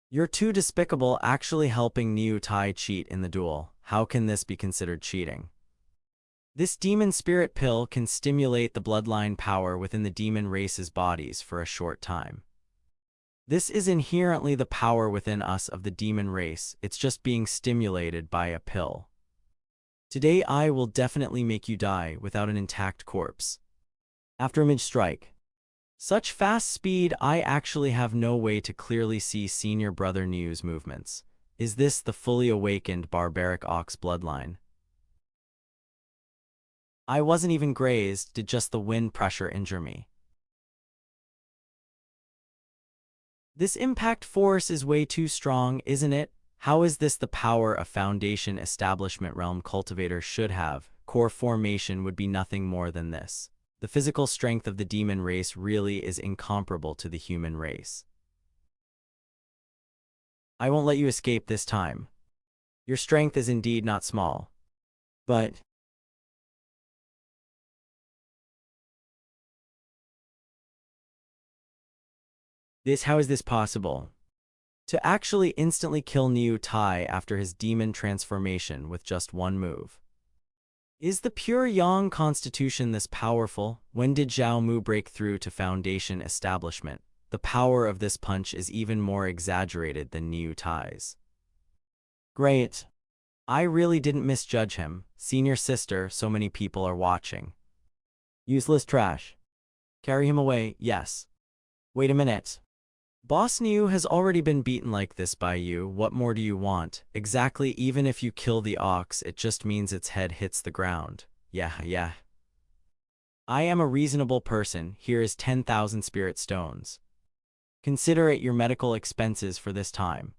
You're too despicable, actually helping Niu Tai cheat in the duel. How can this be considered cheating? This demon spirit pill can stimulate the bloodline power within the demon race's bodies for a short time. This is inherently the power within us of the demon race, it's just being stimulated by a pill. Today I will definitely make you die without an intact corpse. Afterimage strike. Such fast speed, I actually have no way to clearly see senior brother Niu's movements. Is this the fully awakened barbaric ox bloodline? I wasn't even grazed, did just the wind pressure injure me? This impact force is way too strong, isn't it? How is this the power a foundation establishment realm cultivator should have? Core formation would be nothing more than this. The physical strength of the demon race really is incomparable to the human race. I won't let you escape this time. Your strength is indeed not small. But how is this possible? To actually instantly kill Niu Tai after his demon transformation with just one move. Is the pure Yang constitution this powerful? When did Zhao Mu break through to foundation establishment? The power of this punch is even more exaggerated than Niu Tai's. Great. I really didn't misjudge him. Senior sister, so many people are watching. Useless trash. Carry him away, yes. Wait a minute. Boss Niu has already been beaten like this by you. What more do you want? Exactly, even if you kill the ox, it just means its head hits the ground. Yeah. I am a reasonable person. Here is 10,000 spirit stones. Consider it your medical expenses for this time.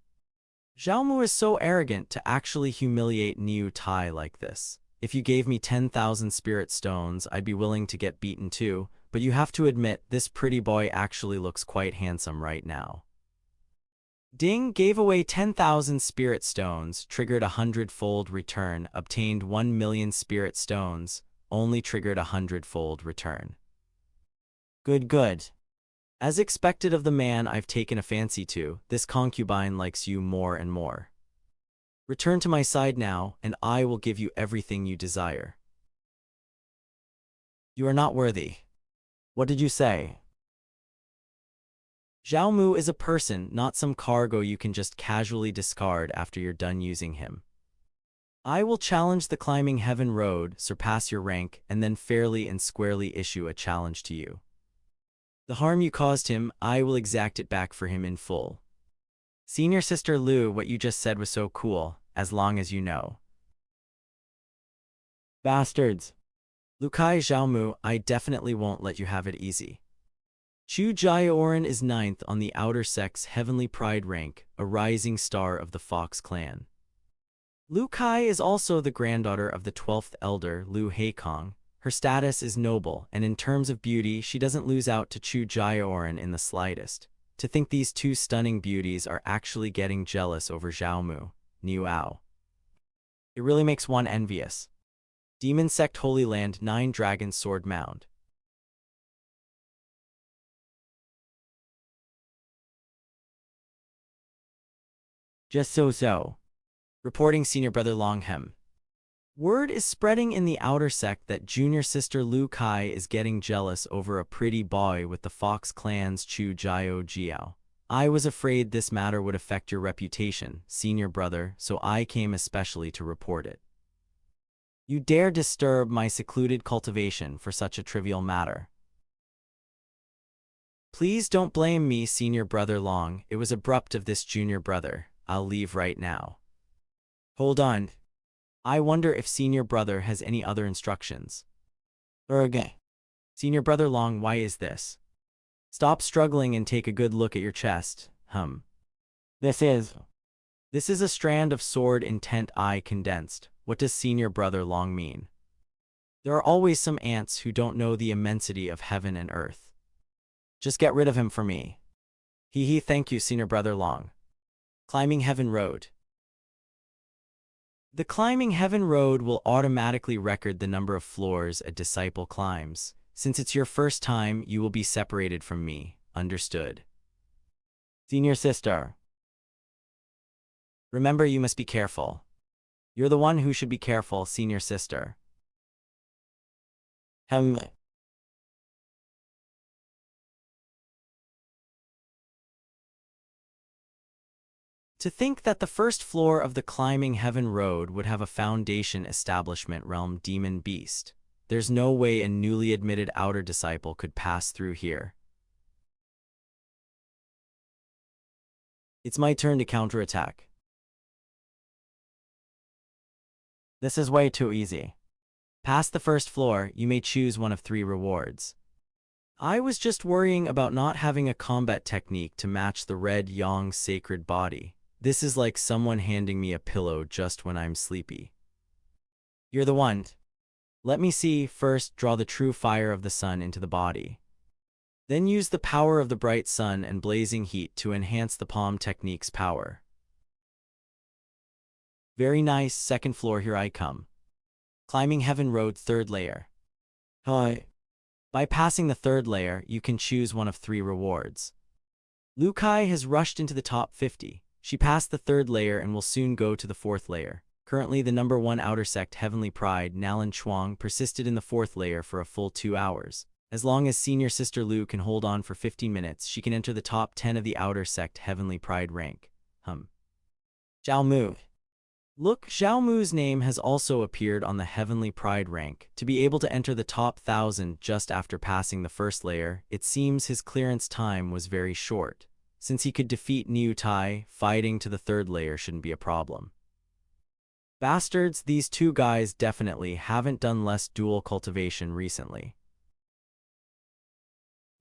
Zhao Mu is so arrogant to actually humiliate Niu Tai like this. If you gave me 10,000 spirit stones, I'd be willing to get beaten too, but you have to admit this pretty boy actually looks quite handsome right now. Ding gave away 10,000 spirit stones, triggered 100-fold return, obtained 1 million spirit stones, only triggered 100-fold return. Good. As expected of the man I've taken a fancy to, this concubine likes you more and more. Return to my side now, and I will give you everything you desire. You are not worthy. What did you say? Zhao Mu is a person, not some cargo you can just casually discard after you're done using him. I will challenge the climbing heaven road, surpass your rank, and then fairly and squarely issue a challenge to you. The harm you caused him, I will exact it back for him in full. Senior Sister Lu, what you just said was so cool, as long as you know. Bastards. Lukai Zhao Mu, I definitely won't let you have it easy. Chu Jiaoran is 9th on the Outer Sect's Heavenly Pride rank, a rising star of the Fox clan. Lu Kai is also the granddaughter of the 12th elder, Lu Heikong. Her status is noble, and in terms of beauty, she doesn't lose out to Chu Jiaoran in the slightest. To think these two stunning beauties are actually getting jealous over Zhao Mu, Niu Ao. It really makes one envious. Demon Sect Holy Land 9 Dragon Sword Mound. Just so. Reporting Senior Brother Longhem. Word is spreading in the Outer Sect that Junior Sister Lu Kai is getting jealous over a pretty boy with the Fox clan's Chu Jiao. I was afraid this matter would affect your reputation, Senior Brother, so I came especially to report it. You dare disturb my secluded cultivation for such a trivial matter. Please don't blame me, Senior Brother Long. It was abrupt of this Junior Brother. I'll leave right now. Hold on. I wonder if Senior Brother has any other instructions. Okay. Senior Brother Long, why is this? Stop struggling and take a good look at your chest. This is a strand of sword intent eye condensed. What does Senior Brother Long mean? There are always some ants who don't know the immensity of heaven and earth. Just get rid of him for me. Thank you, Senior Brother Long. Climbing Heaven Road. The Climbing Heaven Road will automatically record the number of floors a disciple climbs. Since it's your first time, you will be separated from me. Understood? Senior Sister. Remember, you must be careful. You're the one who should be careful, Senior Sister. To think that the first floor of the Climbing Heaven Road would have a foundation establishment realm demon beast. There's no way a newly admitted outer disciple could pass through here. It's my turn to counterattack. This is way too easy. Past the first floor, you may choose one of 3 rewards. I was just worrying about not having a combat technique to match the red Yang's sacred body. This is like someone handing me a pillow just when I'm sleepy. You're the one. Let me see. First, draw the true fire of the sun into the body. Then use the power of the bright sun and blazing heat to enhance the palm technique's power. Very nice. Second floor, here I come. Climbing Heaven Road, third layer. Hi. By passing the third layer, you can choose one of 3 rewards. Lu Kai has rushed into the top 50. She passed the third layer and will soon go to the 4th layer. Currently, the number 1 outer sect Heavenly Pride, Nalan Chuang, persisted in the 4th layer for a full 2 hours. As long as senior sister Lu can hold on for 15 minutes, she can enter the top 10 of the outer sect Heavenly Pride rank. Zhao Mu. Look, Zhao Mu's name has also appeared on the Heavenly Pride rank. To be able to enter the top 1000 just after passing the 1st layer, it seems his clearance time was very short. Since he could defeat Niu Tai, fighting to the 3rd layer shouldn't be a problem. Bastards, these 2 guys definitely haven't done less dual cultivation recently.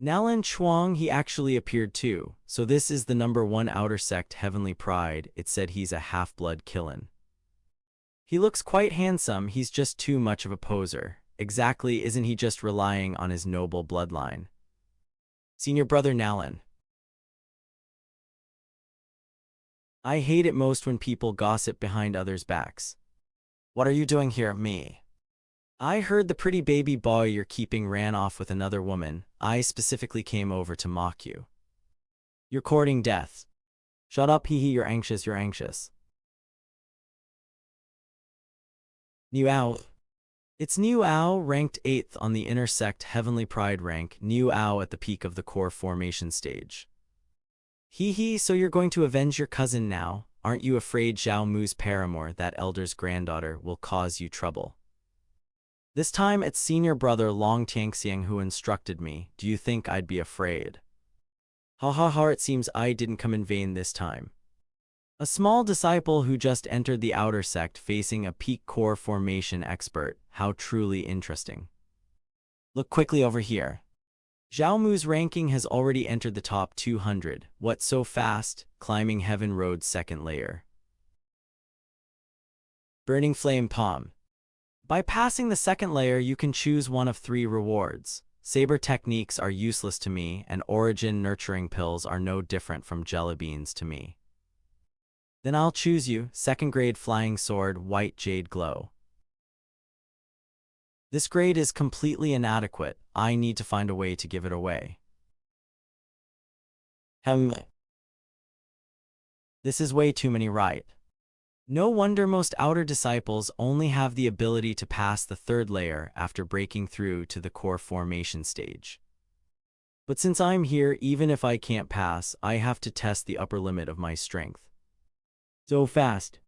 Nalan Chuang, he actually appeared too, so this is the number 1 outer sect Heavenly Pride. It said he's a half-blood Kilin. He looks quite handsome, he's just too much of a poser. Exactly, isn't he just relying on his noble bloodline? Senior brother Nalan. I hate it most when people gossip behind others' backs. What are you doing here, me? I heard the pretty baby boy you're keeping ran off with another woman. I specifically came over to mock you. You're courting death. Shut up, hee hee, you're anxious. Niu Ao. It's Niu Ao, ranked 8th on the intersect Heavenly Pride rank, Niu Ao at the peak of the core formation stage. Hee hee, so you're going to avenge your cousin now? Aren't you afraid Zhao Mu's paramour, that elder's granddaughter, will cause you trouble? This time it's senior brother Long Xianxia who instructed me. Do you think I'd be afraid? Ha ha ha, it seems I didn't come in vain this time. A small disciple who just entered the outer sect facing a peak core formation expert. How truly interesting. Look quickly over here. Zhao Mu's ranking has already entered the top 200. What, so fast? Climbing Heaven Road, 2nd layer. Burning Flame Palm. By passing the 2nd layer, you can choose one of 3 rewards. Saber techniques are useless to me, and origin nurturing pills are no different from jelly beans to me. Then I'll choose you, 2nd grade Flying Sword, White Jade Glow. This grade is completely inadequate. I need to find a way to give it away. This is way too many, right? No wonder most outer disciples only have the ability to pass the 3rd layer after breaking through to the core formation stage. But since I'm here, even if I can't pass, I have to test the upper limit of my strength. So fast.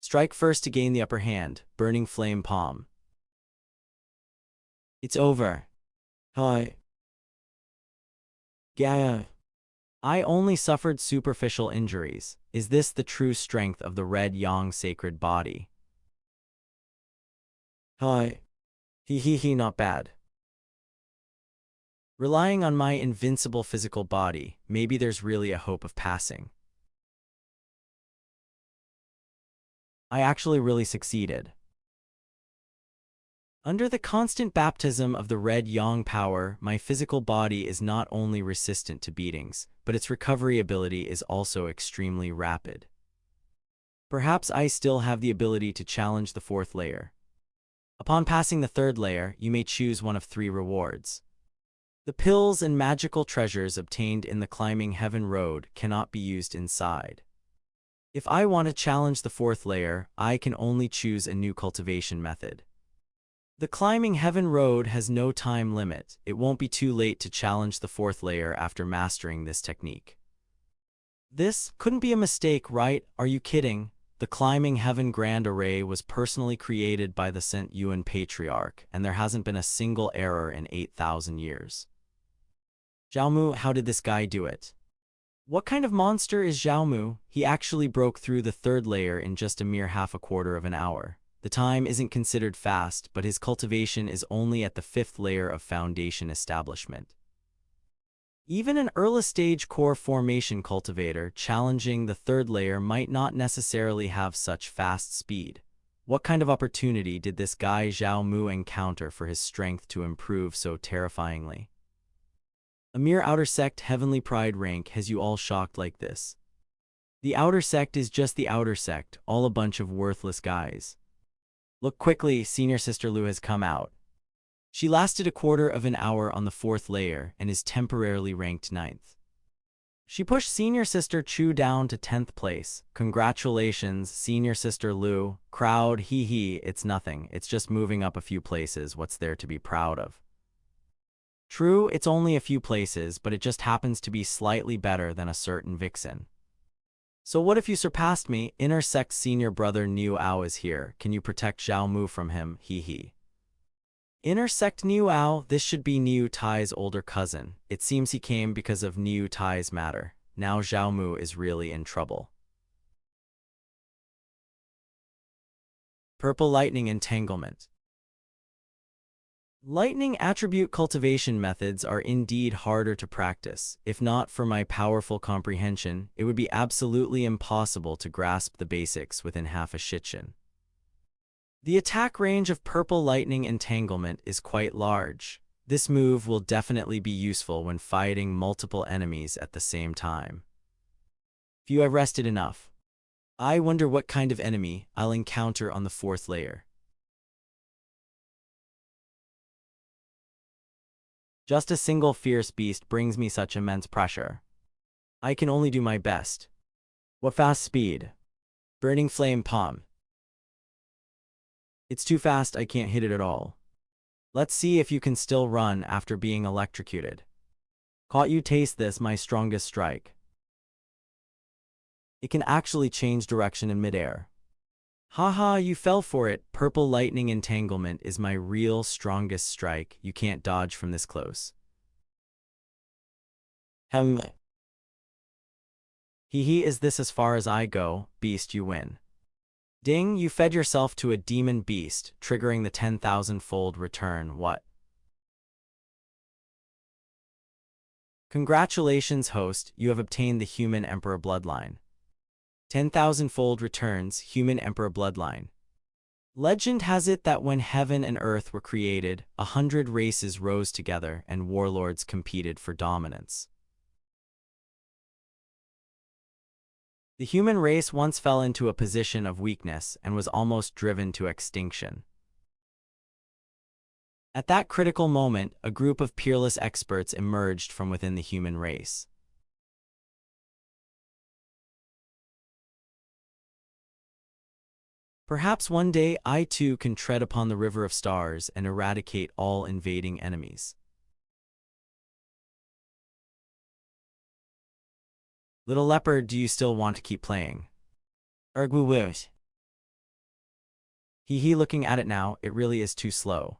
Strike first to gain the upper hand, Burning Flame Palm. It's over. Hi. Gaia. I only suffered superficial injuries. Is this the true strength of the red Yang sacred body? Hi. Hee, not bad. Relying on my invincible physical body, maybe there's really a hope of passing. I actually really succeeded. Under the constant baptism of the red Yang power, my physical body is not only resistant to beatings, but its recovery ability is also extremely rapid. Perhaps I still have the ability to challenge the 4th layer. Upon passing the 3rd layer, you may choose one of 3 rewards. The pills and magical treasures obtained in the Climbing Heaven Road cannot be used inside. If I want to challenge the 4th layer, I can only choose a new cultivation method. The Climbing Heaven Road has no time limit. It won't be too late to challenge the 4th layer after mastering this technique. This couldn't be a mistake, right? Are you kidding? The Climbing Heaven Grand Array was personally created by the St. Yuan Patriarch, and there hasn't been a single error in 8,000 years. Zhao Mu, how did this guy do it? What kind of monster is Zhao Mu? He actually broke through the 3rd layer in just a mere half a quarter of an hour. The time isn't considered fast, but his cultivation is only at the 5th layer of foundation establishment. Even an early-stage core formation cultivator challenging the third layer might not necessarily have such fast speed. What kind of opportunity did this guy Zhao Mu encounter for his strength to improve so terrifyingly? A mere outer sect heavenly pride rank has you all shocked like this. The outer sect is just the outer sect, all a bunch of worthless guys. Look quickly, senior sister Lu has come out. She lasted a quarter of an hour on the 4th layer and is temporarily ranked 9th. She pushed senior sister Chu down to 10th place. Congratulations, senior sister Lu. Crowd, hee hee, it's nothing. It's just moving up a few places. What's there to be proud of? True, it's only a few places, but it just happens to be slightly better than a certain vixen. So what if you surpassed me? Inner sect senior brother Niu Ao is here. Can you protect Zhao Mu from him? Hee hee. Inner sect Niu Ao, this should be Niu Tai's older cousin. It seems he came because of Niu Tai's matter. Now Zhao Mu is really in trouble. Purple Lightning Entanglement. Lightning attribute cultivation methods are indeed harder to practice. If not for my powerful comprehension, it would be absolutely impossible to grasp the basics within half a shitshin. The attack range of Purple Lightning Entanglement is quite large. This move will definitely be useful when fighting multiple enemies at the same time. If you have rested enough, I wonder what kind of enemy I'll encounter on the 4th layer. Just a single fierce beast brings me such immense pressure. I can only do my best. What fast speed? Burning Flame Palm. It's too fast, I can't hit it at all. Let's see if you can still run after being electrocuted. Caught you, taste this, my strongest strike. It can actually change direction in midair. Haha, you fell for it. Purple Lightning Entanglement is my real strongest strike. You can't dodge from this close. Hee hee, is this as far as I go? Beast, you win. Ding, you fed yourself to a demon beast, triggering the 10,000-fold return. What? Congratulations, host, you have obtained the Human Emperor bloodline. 10,000-fold returns, Human Emperor bloodline. Legend has it that when heaven and earth were created, 100 races rose together and warlords competed for dominance. The human race once fell into a position of weakness and was almost driven to extinction. At that critical moment, a group of peerless experts emerged from within the human race. Perhaps one day I too can tread upon the river of stars and eradicate all invading enemies. Little leopard, do you still want to keep playing? Ergwoo. Hee hee, looking at it now, it really is too slow.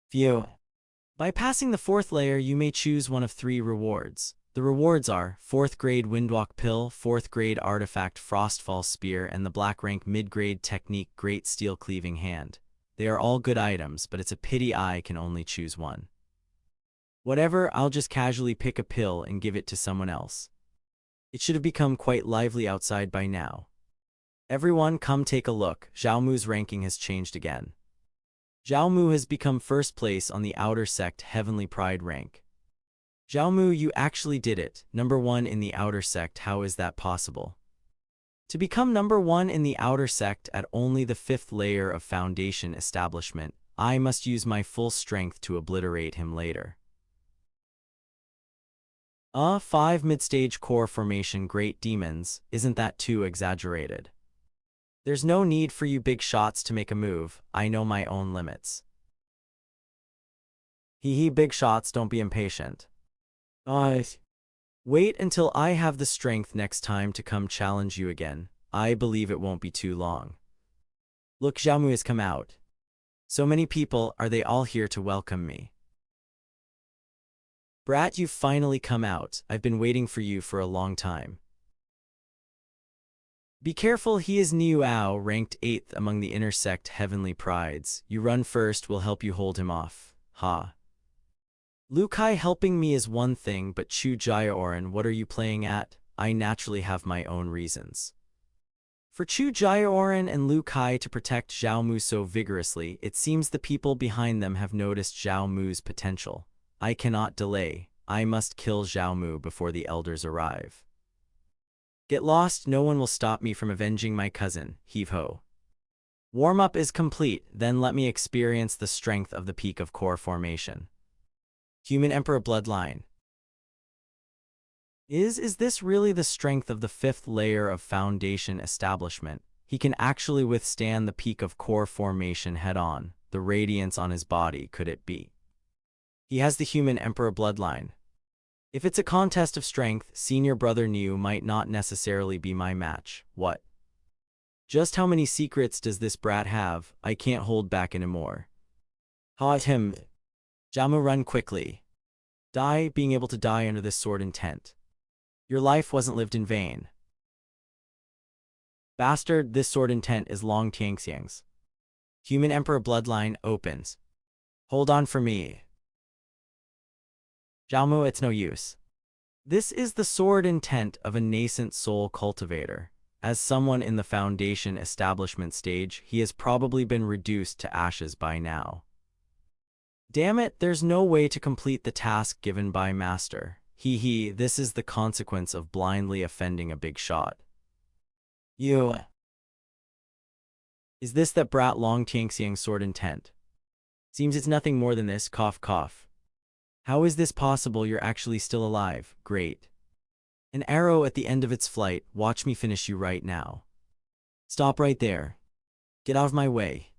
Phew. By passing the 4th layer, you may choose one of 3 rewards. The rewards are 4th grade Windwalk Pill, 4th grade Artifact Frostfall Spear, and the black rank mid-grade technique Great Steel Cleaving Hand. They are all good items, but it's a pity I can only choose one. Whatever, I'll just casually pick a pill and give it to someone else. It should have become quite lively outside by now. Everyone, come take a look. Zhao Mu's ranking has changed again. Zhao Mu has become 1st place on the Outer Sect Heavenly Pride rank. Zhao Mu, you actually did it. Number 1 in the Outer Sect, how is that possible? To become number 1 in the Outer Sect at only the 5th layer of Foundation Establishment, I must use my full strength to obliterate him later. 5 mid-stage core formation Great Demons, isn't that too exaggerated? There's no need for you big shots to make a move, I know my own limits. Hee hee, big shots, don't be impatient. Wait until I have the strength next time to come challenge you again. I believe it won't be too long. Look, Zhao Mu has come out. So many people, are they all here to welcome me? Brat, you've finally come out. I've been waiting for you for a long time. Be careful, he is Niu Ao, ranked 8th among the Intersect Heavenly Prides. You run first, we'll help you hold him off. ha. Liu Kai helping me is one thing, but Chu Jiaoran, what are you playing at? I naturally have my own reasons. For Chu Jiaoran and Liu Kai to protect Zhao Mu so vigorously, it seems the people behind them have noticed Zhao Mu's potential. I cannot delay. I must kill Zhao Mu before the elders arrive. Get lost, no one will stop me from avenging my cousin, heave-ho. Warm-up is complete, then let me experience the strength of the peak of core formation. Human Emperor Bloodline. Is this really the strength of the fifth layer of foundation establishment? He can actually withstand the peak of core formation head-on. The radiance on his body, could it be? He has the Human Emperor Bloodline. If it's a contest of strength, senior brother Niu might not necessarily be my match. What? Just how many secrets does this brat have? I can't hold back anymore. Ha him. Zhao run quickly. Die, being able to die under this sword intent. Your life wasn't lived in vain. Bastard, this sword intent is long Xianxia's. Human Emperor Bloodline opens. Hold on for me. Zhao, it's no use. This is the sword intent of a nascent soul cultivator. As someone in the foundation establishment stage, he has probably been reduced to ashes by now. Damn it, there's no way to complete the task given by Master. This is the consequence of blindly offending a big shot. You. Is this that brat Long Xianxiang's sword intent? Seems it's nothing more than this, cough cough. How is this possible? You're actually still alive. Great. An arrow at the end of its flight. Watch me finish you right now. Stop right there. Get out of my way.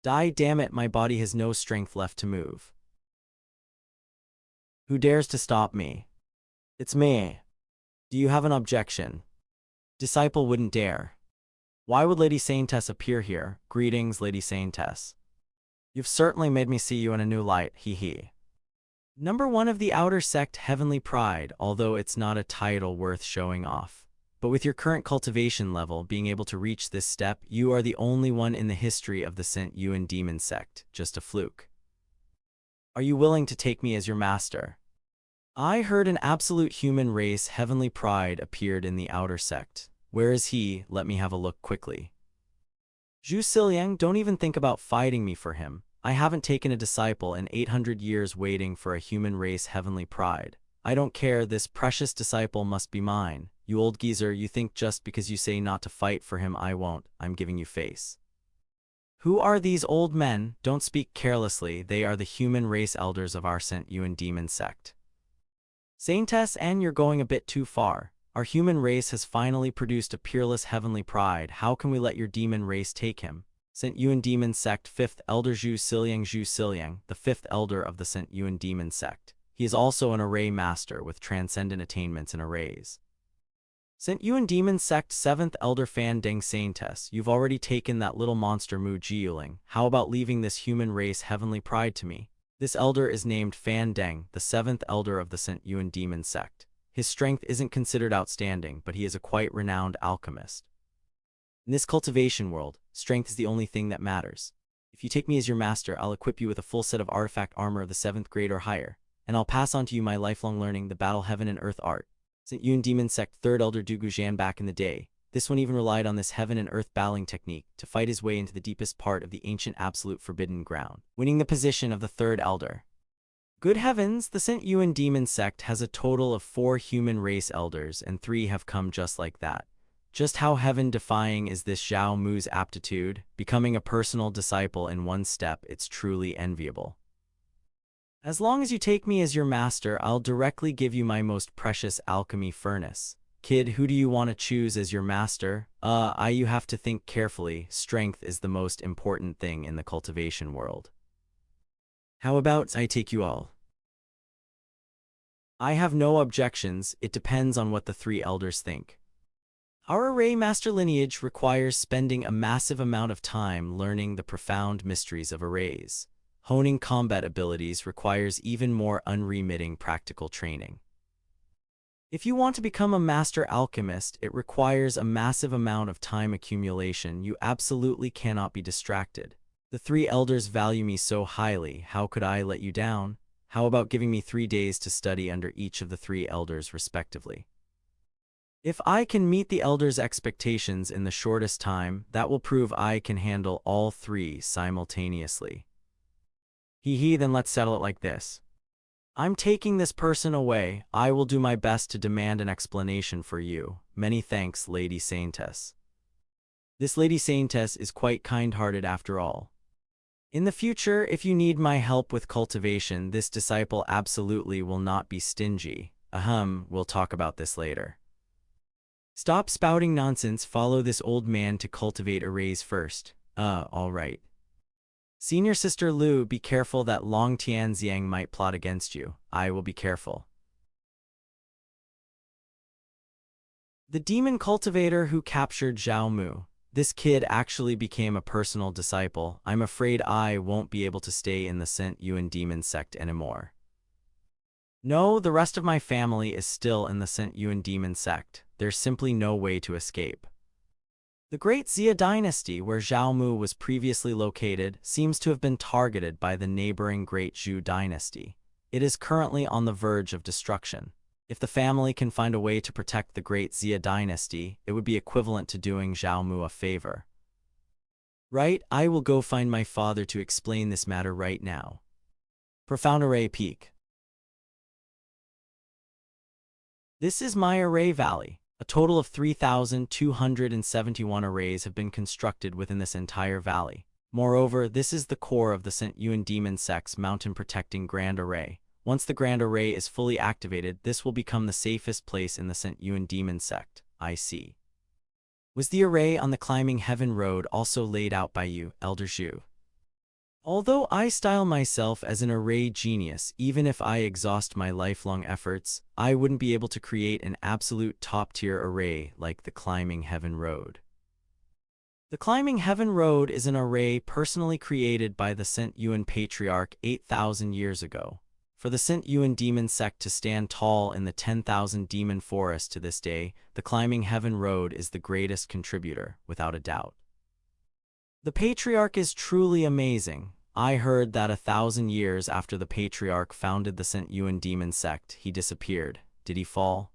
Die, damn it, my body has no strength left to move. Who dares to stop me? It's me. Do you have an objection? Disciple wouldn't dare. Why would Lady Saintess appear here? Greetings, Lady Saintess. You've certainly made me see you in a new light, Number 1 of the outer sect, Heavenly Pride, although it's not a title worth showing off. But with your current cultivation level, being able to reach this step, you are the only one in the history of the St. Yuan Demon sect, just a fluke. Are you willing to take me as your master? I heard an absolute human race, Heavenly Pride, appeared in the outer sect. Where is he? Let me have a look quickly. Zhu Xiliang, don't even think about fighting me for him. I haven't taken a disciple in 800 years waiting for a human race, Heavenly Pride. I don't care, this precious disciple must be mine. You old geezer, you think just because you say not to fight for him I won't. I'm giving you face. Who are these old men? Don't speak carelessly, they are the human race elders of our St. Yuan Demon sect. Saintess, and you're going a bit too far. Our human race has finally produced a peerless Heavenly Pride. How can we let your demon race take him? St. Yuan Demon Sect 5th Elder Zhu Xiliang, the 5th Elder of the St. Yuan Demon Sect. He is also an array master with transcendent attainments in arrays. St. Yuan Demon Sect 7th Elder Fan Deng Saintess, you've already taken that little monster Mu Jiyuling. How about leaving this human race Heavenly Pride to me? This elder is named Fan Deng, the 7th Elder of the St. Yuan Demon Sect. His strength isn't considered outstanding, but he is a quite renowned alchemist. In this cultivation world, strength is the only thing that matters. If you take me as your master, I'll equip you with a full set of artifact armor of the 7th grade or higher, and I'll pass on to you my lifelong learning, the battle heaven and earth art. St. Yuan Demon Sect 3rd Elder Du Gujian back in the day, this one even relied on this heaven and earth battling technique to fight his way into the deepest part of the ancient absolute forbidden ground, winning the position of the 3rd Elder. Good heavens, the St. Yuan Demon Sect has a total of 4 human race elders, and 3 have come just like that. Just how heaven-defying is this Zhao Mu's aptitude? Becoming a personal disciple in one step, it's truly enviable. As long as you take me as your master, I'll directly give you my most precious alchemy furnace. Kid, who do you want to choose as your master? You have to think carefully. Strength is the most important thing in the cultivation world. How about I take you all? I have no objections, it depends on what the 3 elders think. Our array master lineage requires spending a massive amount of time learning the profound mysteries of arrays. Honing combat abilities requires even more unremitting practical training. If you want to become a master alchemist, it requires a massive amount of time accumulation. You absolutely cannot be distracted. The three elders value me so highly, how could I let you down? How about giving me 3 days to study under each of the three elders respectively? If I can meet the elders' expectations in the shortest time, that will prove I can handle all three simultaneously. Then let's settle it like this. I'm taking this person away. I will do my best to demand an explanation for you. Many thanks, Lady Saintess. This Lady Saintess is quite kind-hearted after all. In the future, if you need my help with cultivation, this disciple absolutely will not be stingy. We'll talk about this later. Stop spouting nonsense, follow this old man to cultivate arrays first. All right. Senior Sister Lu, be careful, that Long Tianxiang might plot against you. I will be careful. The demon cultivator who captured Zhao Mu. This kid actually became a personal disciple. I'm afraid I won't be able to stay in the St. Yuan demon sect anymore. No, the rest of my family is still in the St. Yuan demon sect. There's simply no way to escape. The Great Xia dynasty, where Zhao Mu was previously located, seems to have been targeted by the neighboring Great Zhu dynasty. It is currently on the verge of destruction. If the family can find a way to protect the Great Xia dynasty, it would be equivalent to doing Zhao Mu a favor. Right, I will go find my father to explain this matter right now. Profound Array Peak. This is my array valley. A total of 3,271 arrays have been constructed within this entire valley. Moreover, this is the core of the St. Yuan Demon Sect's mountain-protecting Grand Array. Once the Grand Array is fully activated, this will become the safest place in the St. Yuan Demon Sect. I see. Was the array on the Climbing Heaven Road also laid out by you, Elder Zhu? Although I style myself as an array genius, even if I exhaust my lifelong efforts, I wouldn't be able to create an absolute top-tier array like the Climbing Heaven Road. The Climbing Heaven Road is an array personally created by the St. Yuan Patriarch 8,000 years ago. For the St. Yuan Demon Sect to stand tall in the 10,000 Demon Forest to this day, the Climbing Heaven Road is the greatest contributor, without a doubt. The Patriarch is truly amazing. I heard that 1,000 years after the Patriarch founded the St. Yuan Demon Sect, he disappeared. Did he fall?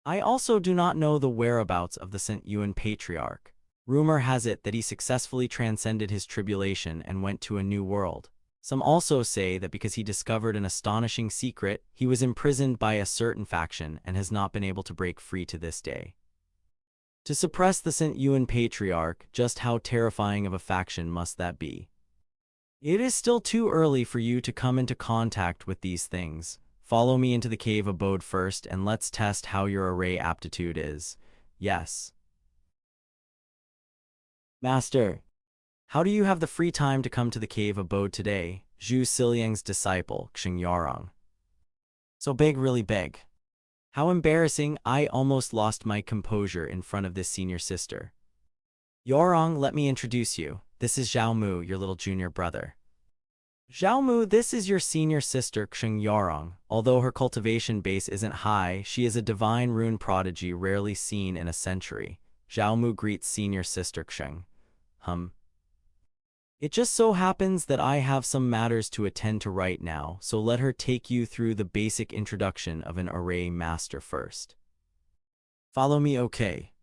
I also do not know the whereabouts of the St. Yuan Patriarch. Rumor has it that he successfully transcended his tribulation and went to a new world. Some also say that because he discovered an astonishing secret, he was imprisoned by a certain faction and has not been able to break free to this day. To suppress the St. Yuan Patriarch, just how terrifying of a faction must that be? It is still too early for you to come into contact with these things. Follow me into the cave abode first and let's test how your array aptitude is. Yes. Master, how do you have the free time to come to the cave abode today? Zhu Siliang's disciple, Xianxia. So big, really big. How embarrassing, I almost lost my composure in front of this senior sister. Yorong, let me introduce you. This is Zhao Mu, your little junior brother. Zhao Mu, this is your senior sister, Xianxia. Although her cultivation base isn't high, she is a divine rune prodigy rarely seen in a century. Zhao Mu greets senior sister Xiang. It just so happens that I have some matters to attend to right now, so let her take you through the basic introduction of an array master first. Follow me, okay?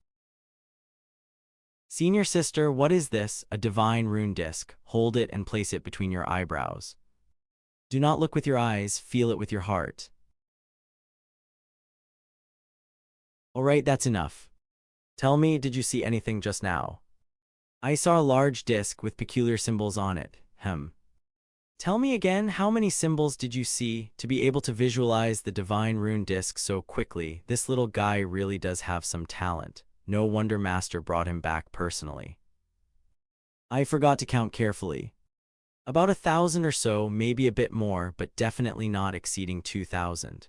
Senior sister, what is this? A divine rune disc. Hold it and place it between your eyebrows. Do not look with your eyes, feel it with your heart. Alright, that's enough. Tell me, did you see anything just now? I saw a large disc with peculiar symbols on it. Tell me again, how many symbols did you see? To be able to visualize the divine rune disc so quickly, this little guy really does have some talent. No wonder Master brought him back personally. I forgot to count carefully. About 1,000 or so, maybe a bit more, but definitely not exceeding 2,000.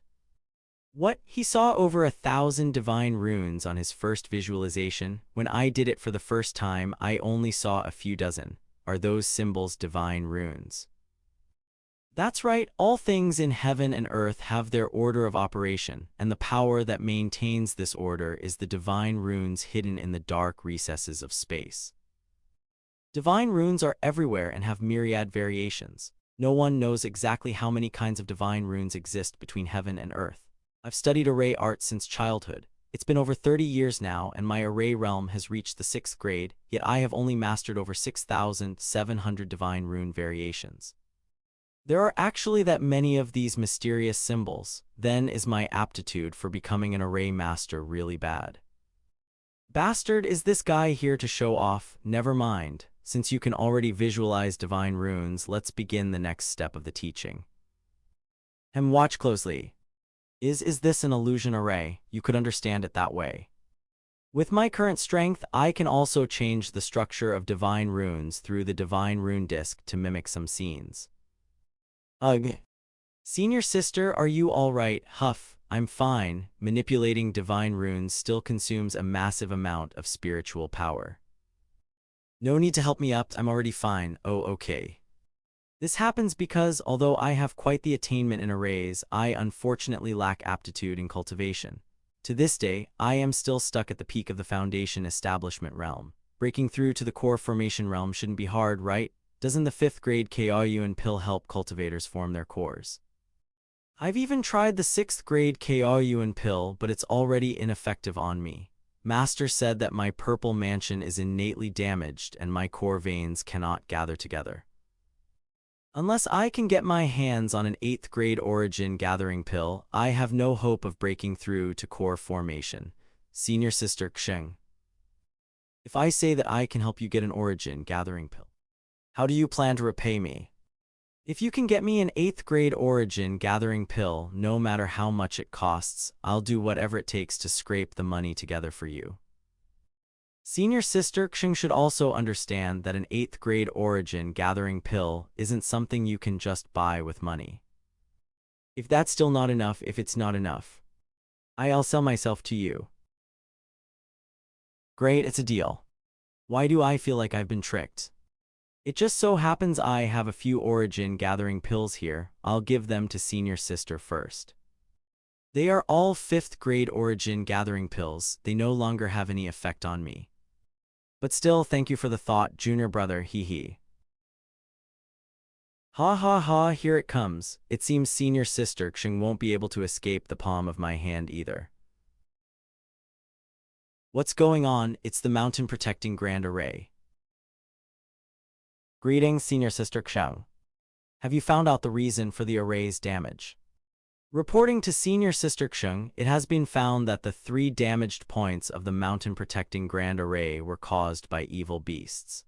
What? He saw over 1,000 divine runes on his first visualization. When I did it for the first time, I only saw a few dozen. Are those symbols divine runes? That's right, all things in heaven and earth have their order of operation, and the power that maintains this order is the divine runes hidden in the dark recesses of space. Divine runes are everywhere and have myriad variations. No one knows exactly how many kinds of divine runes exist between heaven and earth. I've studied array art since childhood. It's been over 30 years now, and my array realm has reached the 6th grade, yet I have only mastered over 6,700 divine rune variations. There are actually that many of these mysterious symbols. Then is my aptitude for becoming an array master really bad? Bastard, is this guy here to show off? Never mind. Since you can already visualize divine runes, let's begin the next step of the teaching. Watch closely. Is this an illusion array? You could understand it that way. With my current strength, I can also change the structure of divine runes through the divine rune disc to mimic some scenes. Ugh. Senior sister, are you alright? Huff, I'm fine. Manipulating divine runes still consumes a massive amount of spiritual power. No need to help me up, I'm already fine. Oh, okay. This happens because, although I have quite the attainment in arrays, I unfortunately lack aptitude in cultivation. To this day, I am still stuck at the peak of the foundation establishment realm. Breaking through to the core formation realm shouldn't be hard, right? Doesn't the 5th grade Kyuyun pill help cultivators form their cores? I've even tried the 6th grade Kyuyun pill, but it's already ineffective on me. Master said that my purple mansion is innately damaged and my core veins cannot gather together. Unless I can get my hands on an 8th grade origin gathering pill, I have no hope of breaking through to core formation. Senior sister Xing. If I say that I can help you get an origin gathering pill, how do you plan to repay me? If you can get me an 8th grade origin gathering pill, no matter how much it costs, I'll do whatever it takes to scrape the money together for you. Senior sister Xing should also understand that an 8th grade origin gathering pill isn't something you can just buy with money. If that's still not enough, if it's not enough, I'll sell myself to you. Great, it's a deal. Why do I feel like I've been tricked? It just so happens I have a few origin gathering pills here. I'll give them to senior sister first. They are all 5th grade origin gathering pills. They no longer have any effect on me. But still, thank you for the thought, junior brother, hee. Ha ha ha, here it comes. It seems senior sister Xing won't be able to escape the palm of my hand either. What's going on? It's the mountain protecting grand array. Greetings, senior sister Xing. Have you found out the reason for the array's damage? Reporting to senior sister Xing, it has been found that the 3 damaged points of the mountain protecting grand array were caused by evil beasts.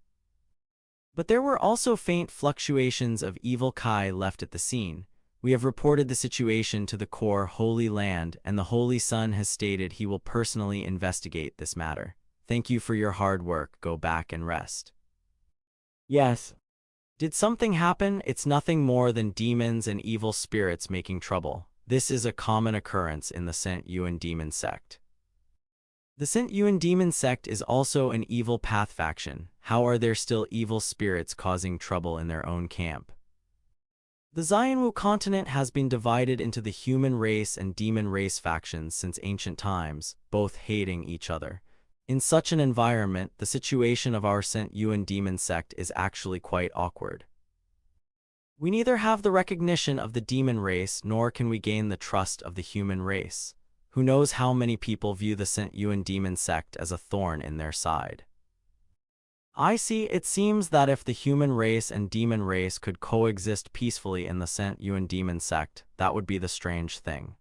But there were also faint fluctuations of evil Kai left at the scene. We have reported the situation to the core Holy Land, and the Holy Sun has stated he will personally investigate this matter. Thank you for your hard work. Go back and rest. Yes. Did something happen? It's nothing more than demons and evil spirits making trouble. This is a common occurrence in the Saint Yuan demon sect. The Saint Yuan demon sect is also an evil path faction. How are there still evil spirits causing trouble in their own camp? The Xianwu continent has been divided into the human race and demon race factions since ancient times, both hating each other. In such an environment, the situation of our Saint Yuan demon sect is actually quite awkward. We neither have the recognition of the demon race nor can we gain the trust of the human race. Who knows how many people view the Saint Yuan demon sect as a thorn in their side. I see. It seems that if the human race and demon race could coexist peacefully in the Saint Yuan demon sect, that would be the strange thing.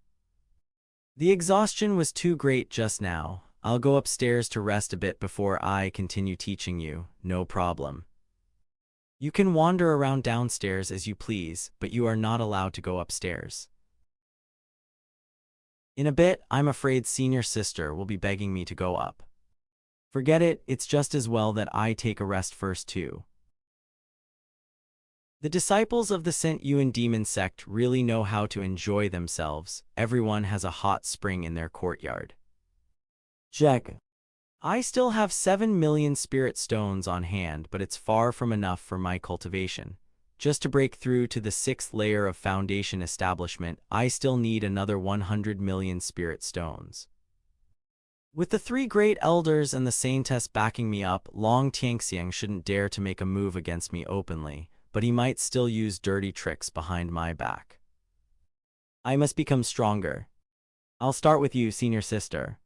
The exhaustion was too great just now. I'll go upstairs to rest a bit before I continue teaching you, no problem. You can wander around downstairs as you please, but you are not allowed to go upstairs. In a bit, I'm afraid senior sister will be begging me to go up. Forget it, it's just as well that I take a rest first too. The disciples of the Saint Yuan demon sect really know how to enjoy themselves. Everyone has a hot spring in their courtyard. Check. I still have 7 million spirit stones on hand, but it's far from enough for my cultivation. Just to break through to the 6th layer of foundation establishment, I still need another 100 million spirit stones. With the three great elders and the Saintess backing me up, Long Xianxia shouldn't dare to make a move against me openly, but he might still use dirty tricks behind my back. I must become stronger. I'll start with you, senior sister.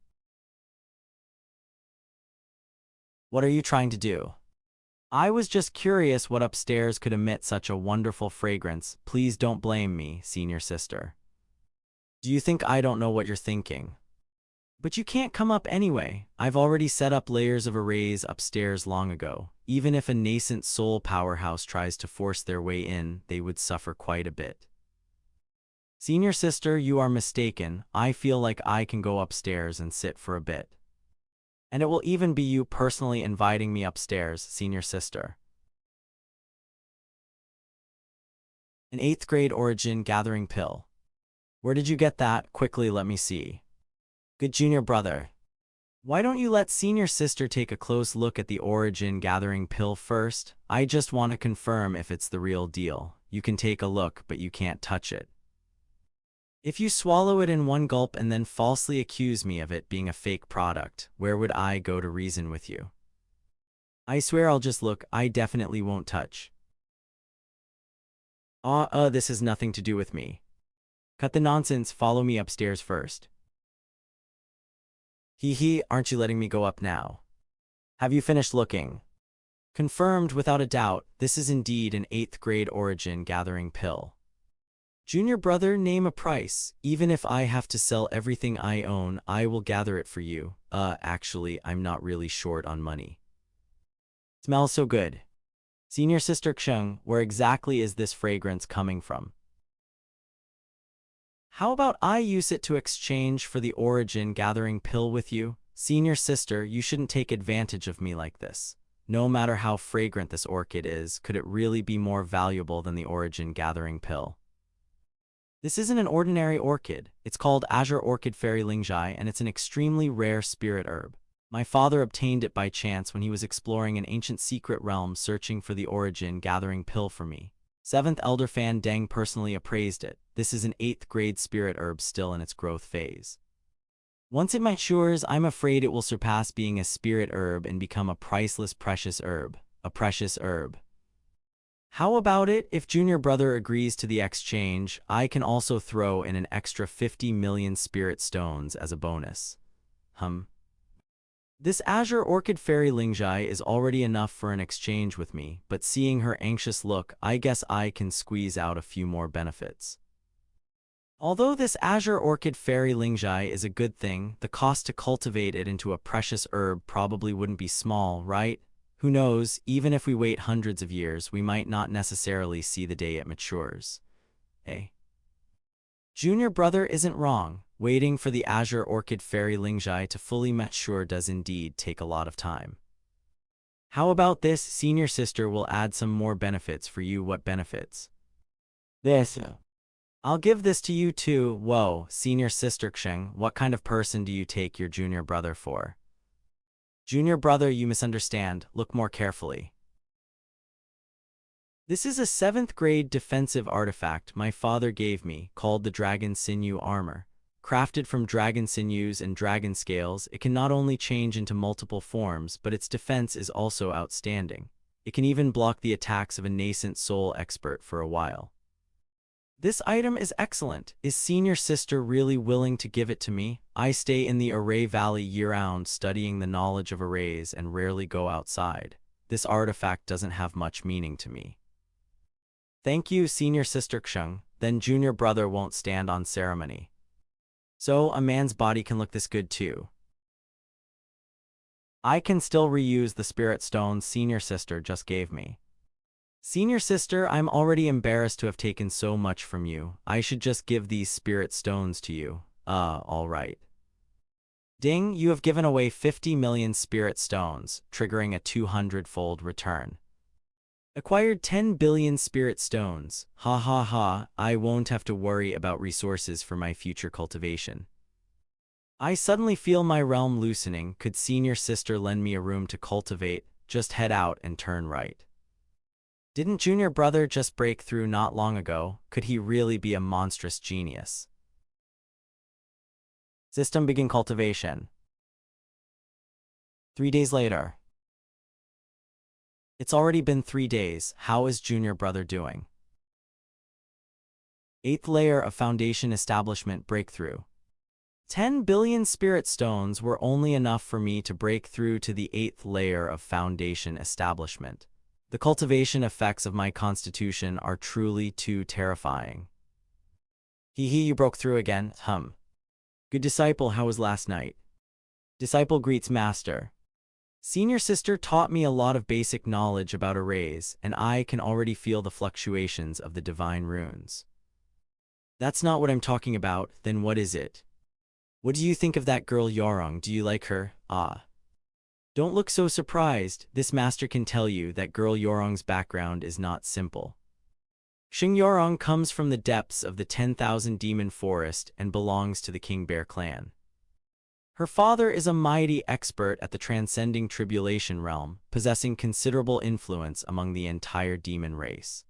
What are you trying to do? I was just curious what upstairs could emit such a wonderful fragrance. Please don't blame me, senior sister. Do you think I don't know what you're thinking? But you can't come up anyway. I've already set up layers of arrays upstairs long ago. Even if a nascent soul powerhouse tries to force their way in, they would suffer quite a bit. Senior sister, you are mistaken. I feel like I can go upstairs and sit for a bit. And it will even be you personally inviting me upstairs, senior sister. An 8th grade origin gathering pill. Where did you get that? Quickly, let me see. Good junior brother. Why don't you let senior sister take a close look at the origin gathering pill first? I just want to confirm if it's the real deal. You can take a look, but you can't touch it. If you swallow it in one gulp and then falsely accuse me of it being a fake product, where would I go to reason with you? I swear I'll just look. I definitely won't touch. This has nothing to do with me. Cut the nonsense. Follow me upstairs first. Aren't you letting me go up now? Have you finished looking? Confirmed without a doubt, this is indeed an 8th grade origin gathering pill. Junior brother, name a price. Even if I have to sell everything I own, I will gather it for you. Actually, I'm not really short on money. Smells so good. Senior sister Xiang, where exactly is this fragrance coming from? How about I use it to exchange for the origin gathering pill with you? Senior sister, you shouldn't take advantage of me like this. No matter how fragrant this orchid is, could it really be more valuable than the origin gathering pill? This isn't an ordinary orchid. It's called Azure Orchid Fairy Lingjai, and it's an extremely rare spirit herb. My father obtained it by chance when he was exploring an ancient secret realm searching for the origin gathering pill for me. 7th Elder Fan Deng personally appraised it. This is an 8th grade spirit herb still in its growth phase. Once it matures, I'm afraid it will surpass being a spirit herb and become a priceless precious herb. A precious herb. How about it? If junior brother agrees to the exchange, I can also throw in an extra 50 million spirit stones as a bonus. This Azure Orchid Fairy Lingjai is already enough for an exchange with me, but seeing her anxious look, I guess I can squeeze out a few more benefits. Although this Azure Orchid Fairy Lingjai is a good thing, the cost to cultivate it into a precious herb probably wouldn't be small, right? Who knows, even if we wait hundreds of years, we might not necessarily see the day it matures. Junior brother isn't wrong. Waiting for the Azure Orchid Fairy Lingjai to fully mature does indeed take a lot of time. How about this? Senior sister will add some more benefits for you. What benefits? This. I'll give this to you too. Whoa, senior sister Xiang, what kind of person do you take your junior brother for? Junior brother, you misunderstand. Look more carefully. This is a 7th grade defensive artifact my father gave me, called the Dragon Sinew Armor. Crafted from dragon sinews and dragon scales, it can not only change into multiple forms, but its defense is also outstanding. It can even block the attacks of a nascent soul expert for a while. This item is excellent. Is senior sister really willing to give it to me? I stay in the Array Valley year-round studying the knowledge of arrays and rarely go outside. This artifact doesn't have much meaning to me. Thank you, senior sister Xiang. Then junior brother won't stand on ceremony. So, a man's body can look this good too. I can still reuse the spirit stones senior sister just gave me. Senior sister, I'm already embarrassed to have taken so much from you. I should just give these spirit stones to you. Alright. Ding, you have given away 50 million spirit stones, triggering a 200-fold return. Acquired 10 billion spirit stones. Ha ha ha, I won't have to worry about resources for my future cultivation. I suddenly feel my realm loosening. Could senior sister lend me a room to cultivate? Just head out and turn right. Didn't junior brother just break through not long ago? Could he really be a monstrous genius? System begin cultivation. 3 days later. It's already been 3 days. How is junior brother doing? 8th layer of foundation establishment breakthrough. 10 billion spirit stones were only enough for me to break through to the 8th layer of foundation establishment. The cultivation effects of my constitution are truly too terrifying. Hee, you broke through again, hum. Good disciple, how was last night? Disciple greets master. Senior sister taught me a lot of basic knowledge about arrays, and I can already feel the fluctuations of the divine runes. That's not what I'm talking about, then what is it? What do you think of that girl Yarong? Do you like her? Ah. Don't look so surprised, this master can tell you that girl Yorong's background is not simple. Xing Yorong comes from the depths of the 10,000 demon forest and belongs to the King Bear clan. Her father is a mighty expert at the transcending tribulation realm, possessing considerable influence among the entire demon race.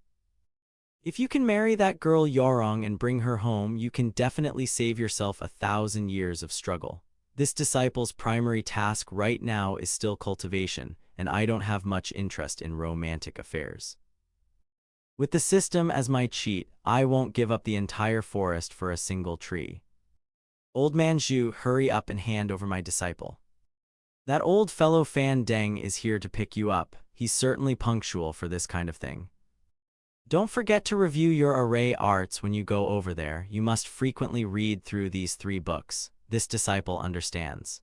If you can marry that girl Yarong and bring her home, you can definitely save yourself 1,000 years of struggle. This disciple's primary task right now is still cultivation, and I don't have much interest in romantic affairs. With the system as my cheat, I won't give up the entire forest for a single tree. Old man Zhu, hurry up and hand over my disciple. That old fellow Fan Deng is here to pick you up. He's certainly punctual for this kind of thing. Don't forget to review your array arts when you go over there. You must frequently read through these 3 books. This disciple understands.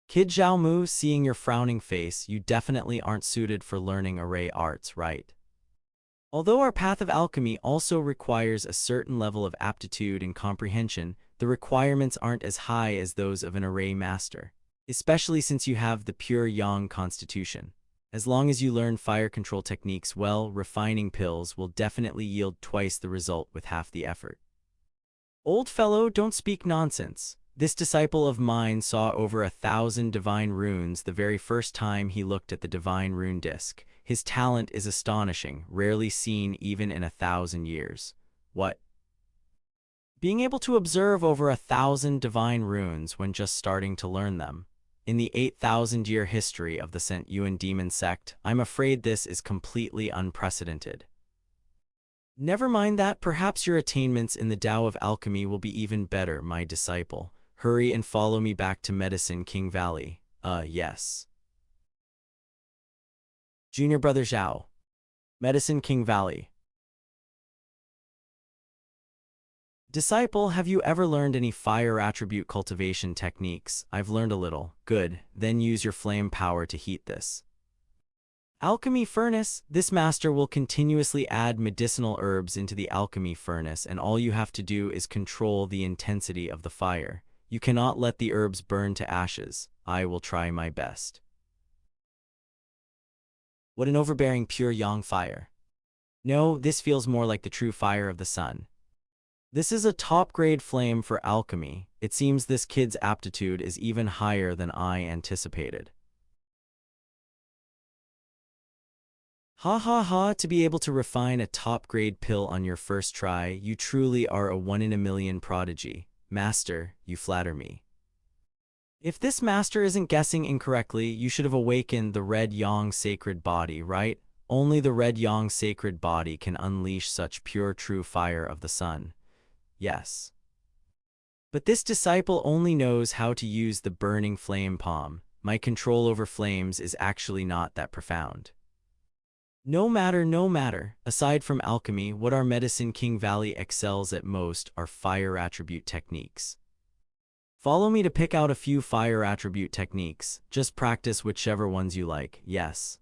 Kid Zhaomu, seeing your frowning face, you definitely aren't suited for learning array arts, right? Although our path of alchemy also requires a certain level of aptitude and comprehension, the requirements aren't as high as those of an array master, especially since you have the pure yang constitution. As long as you learn fire control techniques well, refining pills will definitely yield twice the result with half the effort. Old fellow, don't speak nonsense. This disciple of mine saw over 1,000 divine runes the very first time he looked at the divine rune disc. His talent is astonishing, rarely seen even in 1,000 years. What? Being able to observe over 1,000 divine runes when just starting to learn them. In the 8,000-year history of the St. Yuan demon sect, I'm afraid this is completely unprecedented. Never mind that, perhaps your attainments in the Tao of alchemy will be even better, my disciple. Hurry and follow me back to Medicine King Valley. Yes. Junior Brother Zhao. Medicine King Valley. Disciple, have you ever learned any fire attribute cultivation techniques? I've learned a little. Good, then use your flame power to heat this. Alchemy furnace. This master will continuously add medicinal herbs into the alchemy furnace, and all you have to do is control the intensity of the fire. You cannot let the herbs burn to ashes. I will try my best. What an overbearing pure yang fire. No, this feels more like the true fire of the sun. This is a top-grade flame for alchemy. It seems this kid's aptitude is even higher than I anticipated. Ha ha ha, to be able to refine a top-grade pill on your first try, you truly are a 1-in-a-million prodigy. Master, you flatter me. If this master isn't guessing incorrectly, you should have awakened the red yang sacred body, right? Only the red yang sacred body can unleash such pure true fire of the sun. Yes. But this disciple only knows how to use the burning flame palm. My control over flames is actually not that profound. No matter. Aside from alchemy, what our Medicine King Valley excels at most are fire attribute techniques. Follow me to pick out a few fire attribute techniques. Just practice whichever ones you like, yes.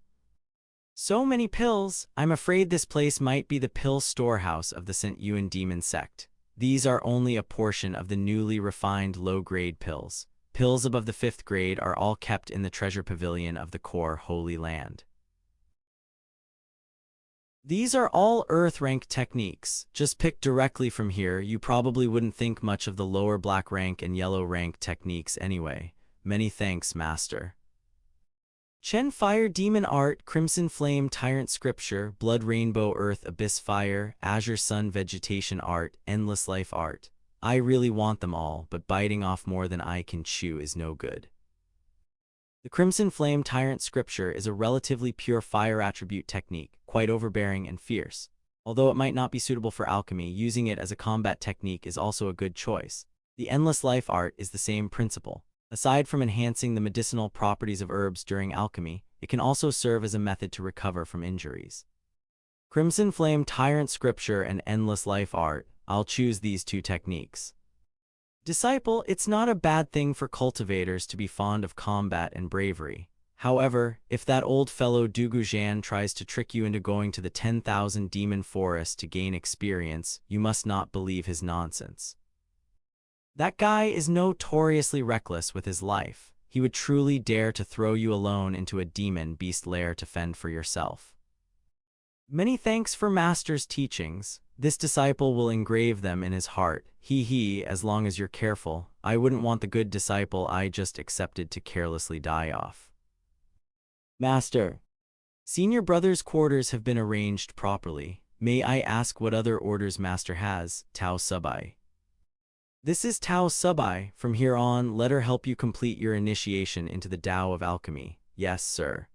So many pills. I'm afraid this place might be the pill storehouse of the St. Yuan demon sect. These are only a portion of the newly refined low-grade pills. Pills above the 5th grade are all kept in the treasure pavilion of the core Holy Land. These are all Earth rank techniques. Just pick directly from here. You probably wouldn't think much of the lower black rank and yellow rank techniques anyway. Many thanks, Master. Chen Fire Demon Art, Crimson Flame Tyrant Scripture, Blood Rainbow Earth Abyss Fire, Azure Sun Vegetation Art, Endless Life Art. I really want them all, but biting off more than I can chew is no good. The Crimson Flame Tyrant scripture is a relatively pure fire attribute technique, quite overbearing and fierce. Although it might not be suitable for alchemy, using it as a combat technique is also a good choice. The Endless Life art is the same principle. Aside from enhancing the medicinal properties of herbs during alchemy, it can also serve as a method to recover from injuries. Crimson Flame Tyrant scripture and Endless Life art, I'll choose these two techniques. Disciple, it's not a bad thing for cultivators to be fond of combat and bravery. However, if that old fellow Dugujan tries to trick you into going to the 10,000 demon forest to gain experience, you must not believe his nonsense. That guy is notoriously reckless with his life. He would truly dare to throw you alone into a demon beast lair to fend for yourself. Many thanks for Master's teachings. This disciple will engrave them in his heart. As long as you're careful. I wouldn't want the good disciple I just accepted to carelessly die off. Master. Senior brother's quarters have been arranged properly. May I ask what other orders Master has, Tao Subai? This is Tao Subai. From here on, let her help you complete your initiation into the Tao of Alchemy. Yes, sir.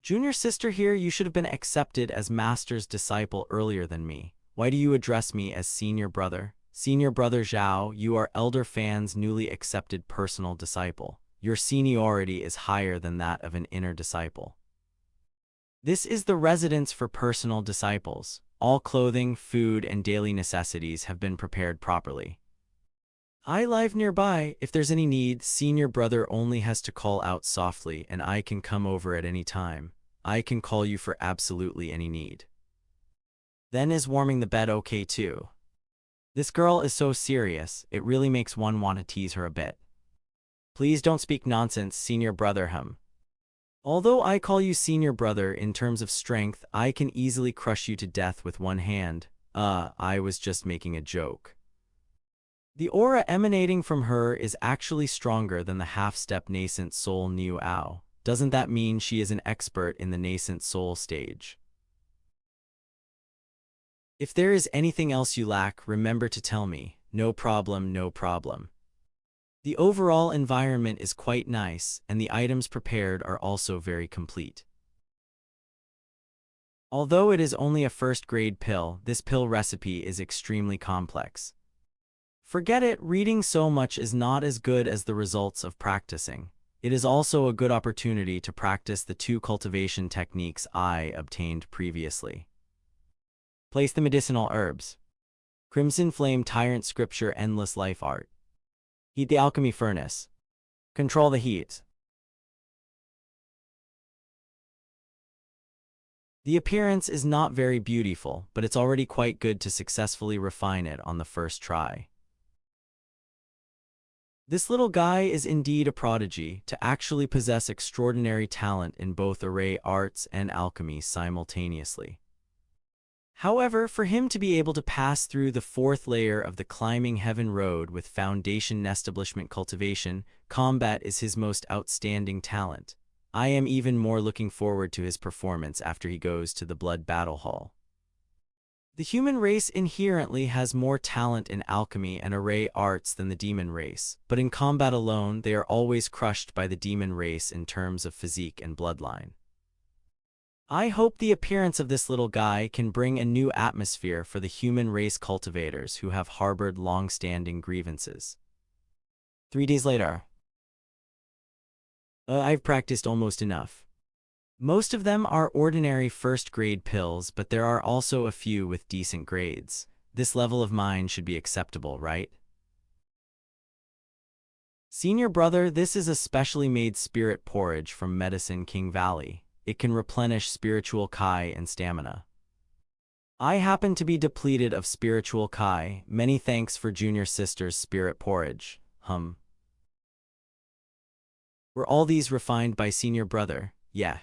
Junior sister here, you should have been accepted as Master's disciple earlier than me. Why do you address me as Senior Brother? Senior Brother Zhao, you are Elder Fan's newly accepted personal disciple. Your seniority is higher than that of an inner disciple. This is the residence for personal disciples. All clothing, food, and daily necessities have been prepared properly. I live nearby. If there's any need, Senior Brother only has to call out softly and I can come over at any time. I can call you for absolutely any need. Then is warming the bed okay too? This girl is so serious, it really makes one want to tease her a bit. Please don't speak nonsense, Senior Brother hum. Although I call you Senior Brother, in terms of strength, I can easily crush you to death with one hand. I was just making a joke. The aura emanating from her is actually stronger than the half-step nascent soul Niu Ao. Doesn't that mean she is an expert in the nascent soul stage? If there is anything else you lack, remember to tell me. No problem, no problem. The overall environment is quite nice, and the items prepared are also very complete. Although it is only a first-grade pill, this pill recipe is extremely complex. Forget it, reading so much is not as good as the results of practicing. It is also a good opportunity to practice the 2 cultivation techniques I obtained previously. Place the medicinal herbs. Crimson Flame Tyrant Scripture Endless Life Art. Heat the alchemy furnace. Control the heat. The appearance is not very beautiful, but it's already quite good to successfully refine it on the first try. This little guy is indeed a prodigy, to actually possess extraordinary talent in both array arts and alchemy simultaneously. However, for him to be able to pass through the 4th layer of the climbing heaven road with foundation establishment cultivation, combat is his most outstanding talent. I am even more looking forward to his performance after he goes to the Blood Battle Hall. The human race inherently has more talent in alchemy and array arts than the demon race, but in combat alone they are always crushed by the demon race in terms of physique and bloodline. I hope the appearance of this little guy can bring a new atmosphere for the human race cultivators who have harbored long-standing grievances. 3 days later. I've practiced almost enough. Most of them are ordinary first-grade pills, but there are also a few with decent grades. This level of mine should be acceptable, right? Senior Brother, this is a specially made spirit porridge from Medicine King Valley. It can replenish spiritual Kai and stamina. I happen to be depleted of spiritual Kai. Many thanks for Junior Sister's spirit porridge. Were all these refined by Senior Brother? Yeah.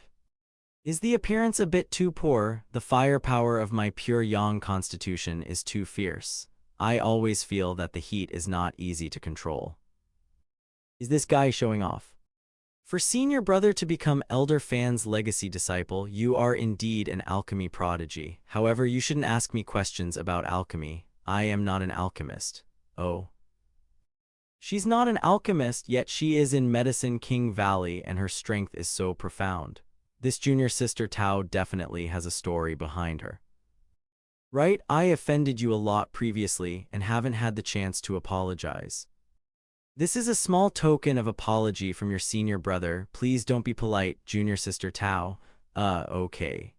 Is the appearance a bit too poor? The firepower of my pure yang constitution is too fierce. I always feel that the heat is not easy to control. Is this guy showing off? For Senior Brother to become Elder Fan's legacy disciple, you are indeed an alchemy prodigy. However, you shouldn't ask me questions about alchemy. I am not an alchemist. Oh. She's not an alchemist, yet she is in Medicine King Valley and her strength is so profound. This junior sister Tao definitely has a story behind her. Right, I offended you a lot previously and haven't had the chance to apologize. This is a small token of apology from your senior brother. Please don't be polite, junior sister Tao. Okay.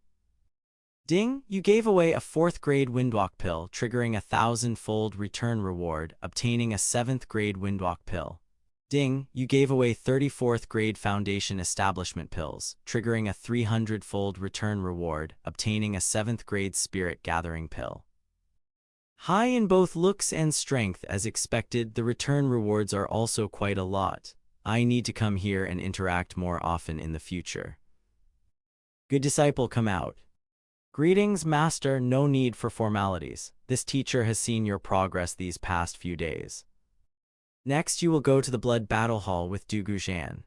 Ding, you gave away a 4th grade Windwalk pill, triggering a 1000-fold return reward, obtaining a 7th grade Windwalk pill. Ding, you gave away 34th grade Foundation Establishment pills, triggering a 300-fold return reward, obtaining a 7th grade Spirit Gathering pill. High in both looks and strength as expected, the return rewards are also quite a lot. I need to come here and interact more often in the future. Good disciple, come out. Greetings, master, no need for formalities. This teacher has seen your progress these past few days. Next, you will go to the Blood Battle Hall with Dugu Zhan.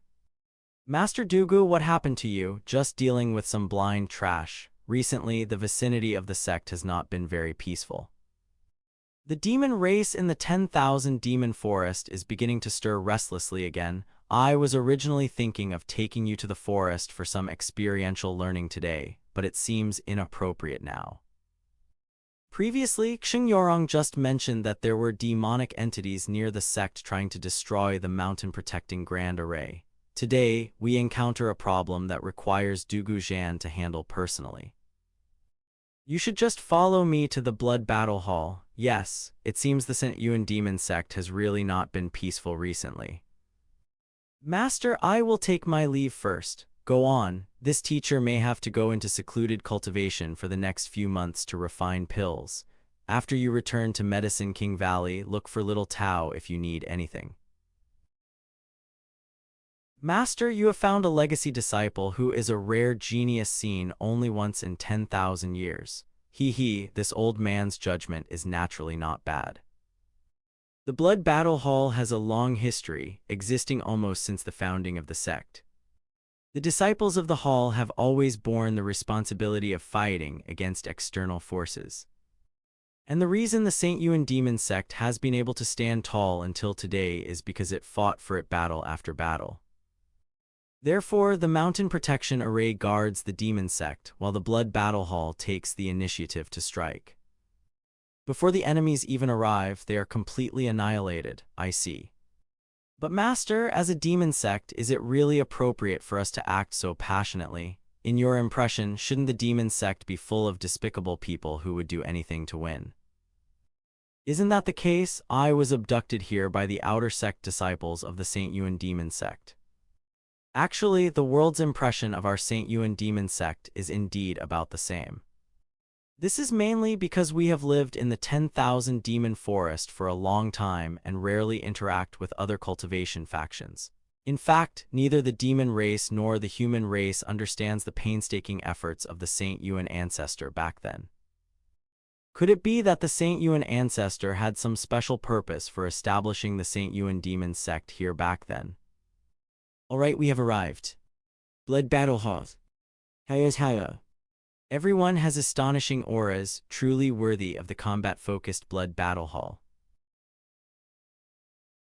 Master Dugu, what happened to you? Just dealing with some blind trash. Recently, the vicinity of the sect has not been very peaceful. The demon race in the 10,000 demon forest is beginning to stir restlessly again. I was originally thinking of taking you to the forest for some experiential learning today, but it seems inappropriate now. Previously, Xingyorong just mentioned that there were demonic entities near the sect trying to destroy the mountain-protecting Grand Array. Today, we encounter a problem that requires Dugu Zhan to handle personally. You should just follow me to the Blood Battle Hall. Yes, it seems the St. Yuan demon sect has really not been peaceful recently. Master, I will take my leave first. Go on, this teacher may have to go into secluded cultivation for the next few months to refine pills. After you return to Medicine King Valley, look for little Tao if you need anything. Master, you have found a legacy disciple who is a rare genius seen only once in 10,000 years. This old man's judgment is naturally not bad. The Blood Battle Hall has a long history, existing almost since the founding of the sect. The disciples of the hall have always borne the responsibility of fighting against external forces. And the reason the St. Yuan demon sect has been able to stand tall until today is because it fought for it battle after battle. Therefore, the Mountain Protection Array guards the demon sect, while the Blood Battle Hall takes the initiative to strike. Before the enemies even arrive, they are completely annihilated, I see. But Master, as a demon sect, is it really appropriate for us to act so passionately? In your impression, shouldn't the demon sect be full of despicable people who would do anything to win? Isn't that the case? I was abducted here by the outer sect disciples of the St. Yuan demon sect. Actually, the world's impression of our St. Yuan demon sect is indeed about the same. This is mainly because we have lived in the 10,000 demon forest for a long time and rarely interact with other cultivation factions. In fact, neither the demon race nor the human race understands the painstaking efforts of the St. Yuan ancestor back then. Could it be that the St. Yuan ancestor had some special purpose for establishing the St. Yuan demon sect here back then? Alright, we have arrived. Blood Battle Hall. Hiya. Everyone has astonishing auras, truly worthy of the combat-focused Blood Battle Hall.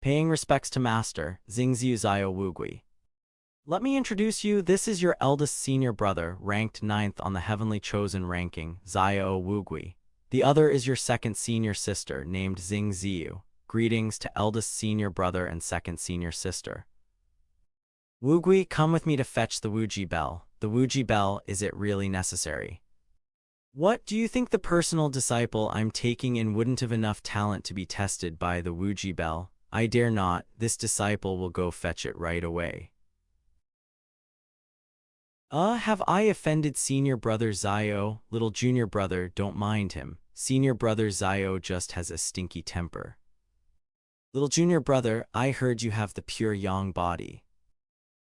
Paying respects to Master, Xingziu Zio Wugui. Let me introduce you, this is your eldest senior brother, ranked 9th on the Heavenly Chosen ranking, Zio Wugui. The other is your second senior sister, named Xingziu. Greetings to eldest senior brother and second senior sister. Wugui, come with me to fetch the Wuji Bell. The Wuji Bell, is it really necessary? What, do you think the personal disciple I'm taking in wouldn't have enough talent to be tested by the Wuji Bell? I dare not, this disciple will go fetch it right away. Have I offended senior brother Zio? Little junior brother, don't mind him. Senior brother Zio just has a stinky temper. Little junior brother, I heard you have the pure yang body.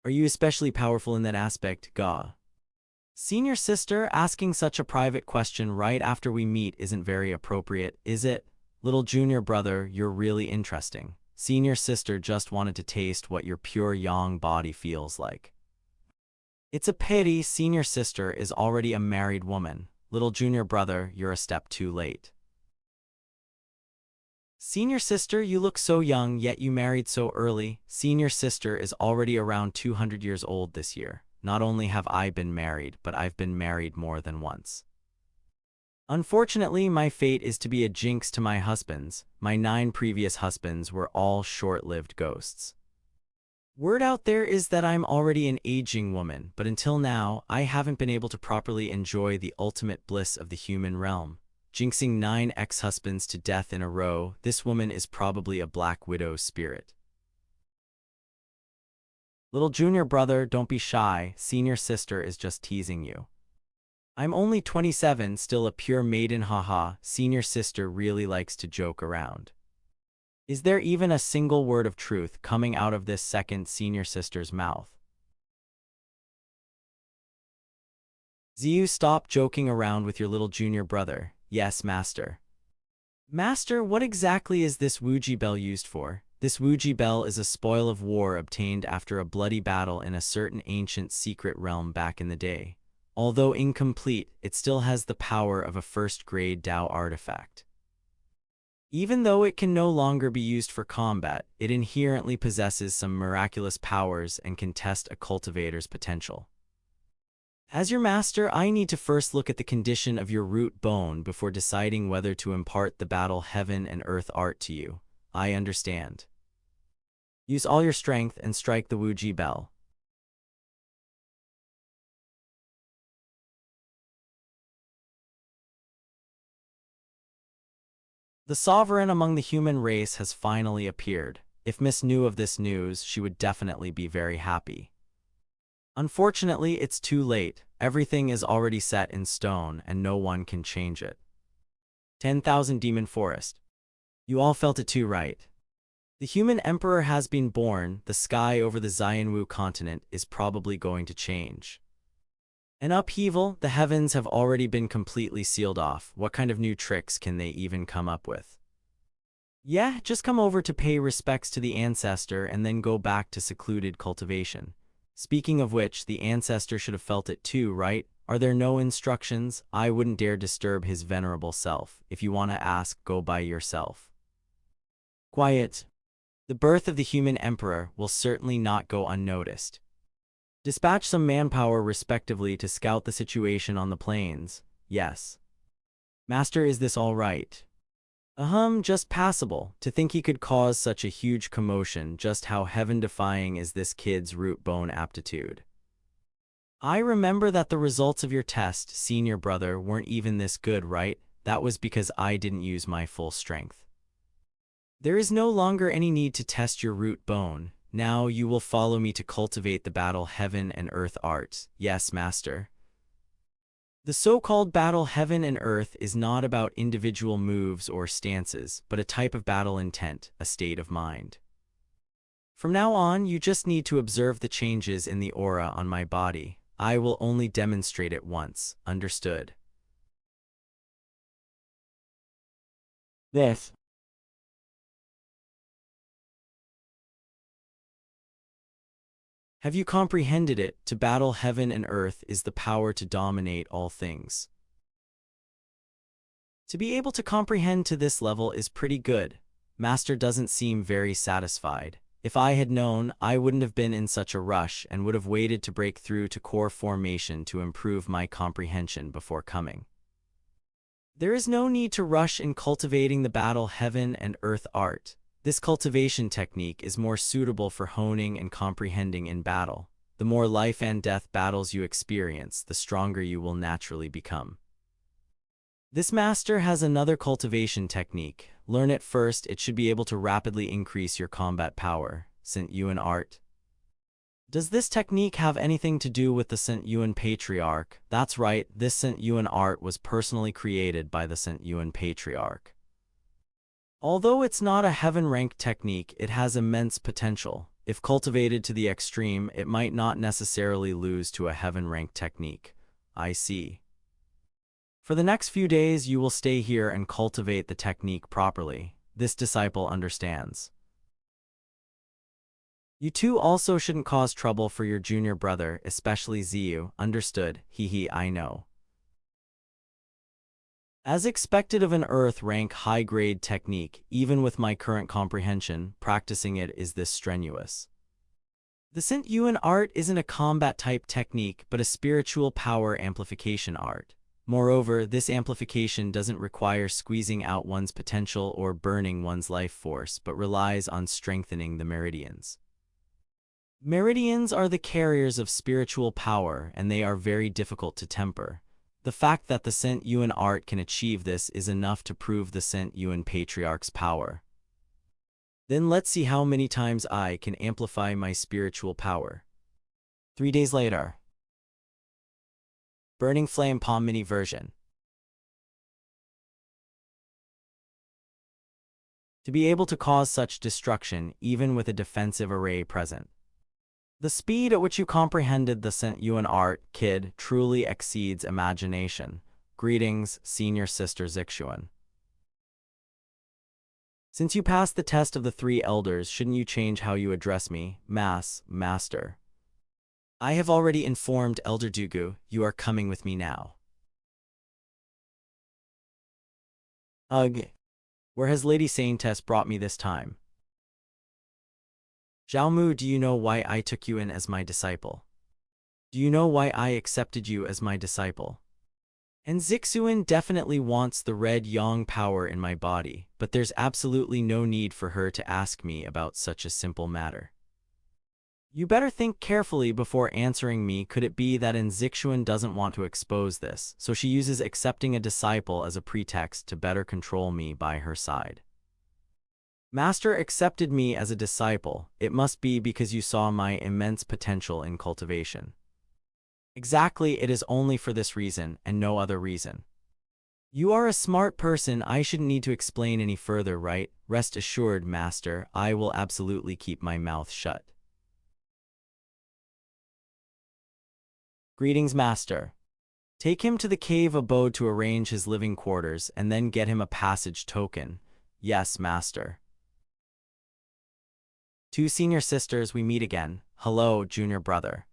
Are you especially powerful in that aspect, Ga? Senior sister, asking such a private question right after we meet isn't very appropriate, is it? Little junior brother, you're really interesting. Senior sister just wanted to taste what your pure yang body feels like. It's a pity senior sister is already a married woman. Little junior brother, you're a step too late. Senior sister, you look so young, yet you married so early. Senior sister is already around 200 years old this year. Not only have I been married, but I've been married more than once. Unfortunately, my fate is to be a jinx to my husbands. My 9 previous husbands were all short-lived ghosts. Word out there is that I'm already an aging woman, but until now, I haven't been able to properly enjoy the ultimate bliss of the human realm. Jinxing 9 ex-husbands to death in a row, this woman is probably a Black Widow spirit. Little junior brother, don't be shy. Senior sister is just teasing you. I'm only 27, still a pure maiden, haha. Senior sister really likes to joke around. Is there even a single word of truth coming out of this second senior sister's mouth? Ziyu, stop joking around with your little junior brother. Yes, master. Master, what exactly is this Wuji bell used for? This Wuji bell is a spoil of war obtained after a bloody battle in a certain ancient secret realm back in the day. Although incomplete, it still has the power of a first-grade Dao artifact. Even though it can no longer be used for combat, it inherently possesses some miraculous powers and can test a cultivator's potential. As your master, I need to first look at the condition of your root bone before deciding whether to impart the battle heaven and earth art to you. I understand. Use all your strength and strike the Wuji bell. The sovereign among the human race has finally appeared. If Miss knew of this news, she would definitely be very happy. Unfortunately, it's too late. Everything is already set in stone, and no one can change it. 10,000 Demon Forest. You all felt it too, right? The human emperor has been born. The sky over the Xianwu continent is probably going to change. An upheaval, the heavens have already been completely sealed off. What kind of new tricks can they even come up with? Yeah, just come over to pay respects to the ancestor and then go back to secluded cultivation. Speaking of which, the ancestor should have felt it too, right? Are there no instructions? I wouldn't dare disturb his venerable self. If you want to ask, go by yourself. Quiet. The birth of the human emperor will certainly not go unnoticed. Dispatch some manpower respectively to scout the situation on the plains. Yes. Master, is this all right? Just passable. To think he could cause such a huge commotion, just how heaven-defying is this kid's root bone aptitude. I remember that the results of your test, senior brother, weren't even this good, right? That was because I didn't use my full strength. There is no longer any need to test your root bone. Now you will follow me to cultivate the battle heaven and earth arts. Yes, master. The so-called battle heaven and earth is not about individual moves or stances, but a type of battle intent, a state of mind. From now on, you just need to observe the changes in the aura on my body. I will only demonstrate it once. Understood? This. Have you comprehended it? To battle heaven and earth is the power to dominate all things. To be able to comprehend to this level is pretty good. Master doesn't seem very satisfied. If I had known, I wouldn't have been in such a rush and would have waited to break through to core formation to improve my comprehension before coming. There is no need to rush in cultivating the battle heaven and earth art. This cultivation technique is more suitable for honing and comprehending in battle. The more life and death battles you experience, the stronger you will naturally become. This master has another cultivation technique. Learn it first. It should be able to rapidly increase your combat power. St. Yuan art. Does this technique have anything to do with the St. Yuan Patriarch? That's right, this St. Yuan art was personally created by the St. Yuan Patriarch. Although it's not a heaven-ranked technique, it has immense potential. If cultivated to the extreme, it might not necessarily lose to a heaven-ranked technique. I see. For the next few days, you will stay here and cultivate the technique properly. This disciple understands. You two also shouldn't cause trouble for your junior brother, especially Ziyu. Understood? Hee hee, I know. As expected of an Earth-rank high-grade technique, even with my current comprehension, practicing it is this strenuous. The Saint Yuan art isn't a combat-type technique, but a spiritual power amplification art. Moreover, this amplification doesn't require squeezing out one's potential or burning one's life force, but relies on strengthening the meridians. Meridians are the carriers of spiritual power, and they are very difficult to temper. The fact that the Saint Yuan art can achieve this is enough to prove the Saint Yuan Patriarch's power. Then let's see how many times I can amplify my spiritual power. 3 days later. Burning Flame Palm Mini version. To be able to cause such destruction even with a defensive array present. The speed at which you comprehended the Saint Yuan art, kid, truly exceeds imagination. Greetings, senior sister Xianxia. Since you passed the test of the 3 elders, shouldn't you change how you address me, master? I have already informed Elder Dugu, you are coming with me now. Ugh. Where has Lady Saintess brought me this time? Xiaomu, do you know why I took you in as my disciple? Do you know why I accepted you as my disciple? And Zixuan definitely wants the red yang power in my body, but there's absolutely no need for her to ask me about such a simple matter. You better think carefully before answering me. Could it be that Zixuan doesn't want to expose this, so she uses accepting a disciple as a pretext to better control me by her side? Master accepted me as a disciple. It must be because you saw my immense potential in cultivation. Exactly, it is only for this reason and no other reason. You are a smart person, I shouldn't need to explain any further, right? Rest assured, Master, I will absolutely keep my mouth shut. Greetings, Master. Take him to the cave abode to arrange his living quarters and then get him a passage token. Yes, Master. 2 senior sisters, we meet again. Hello, junior brother.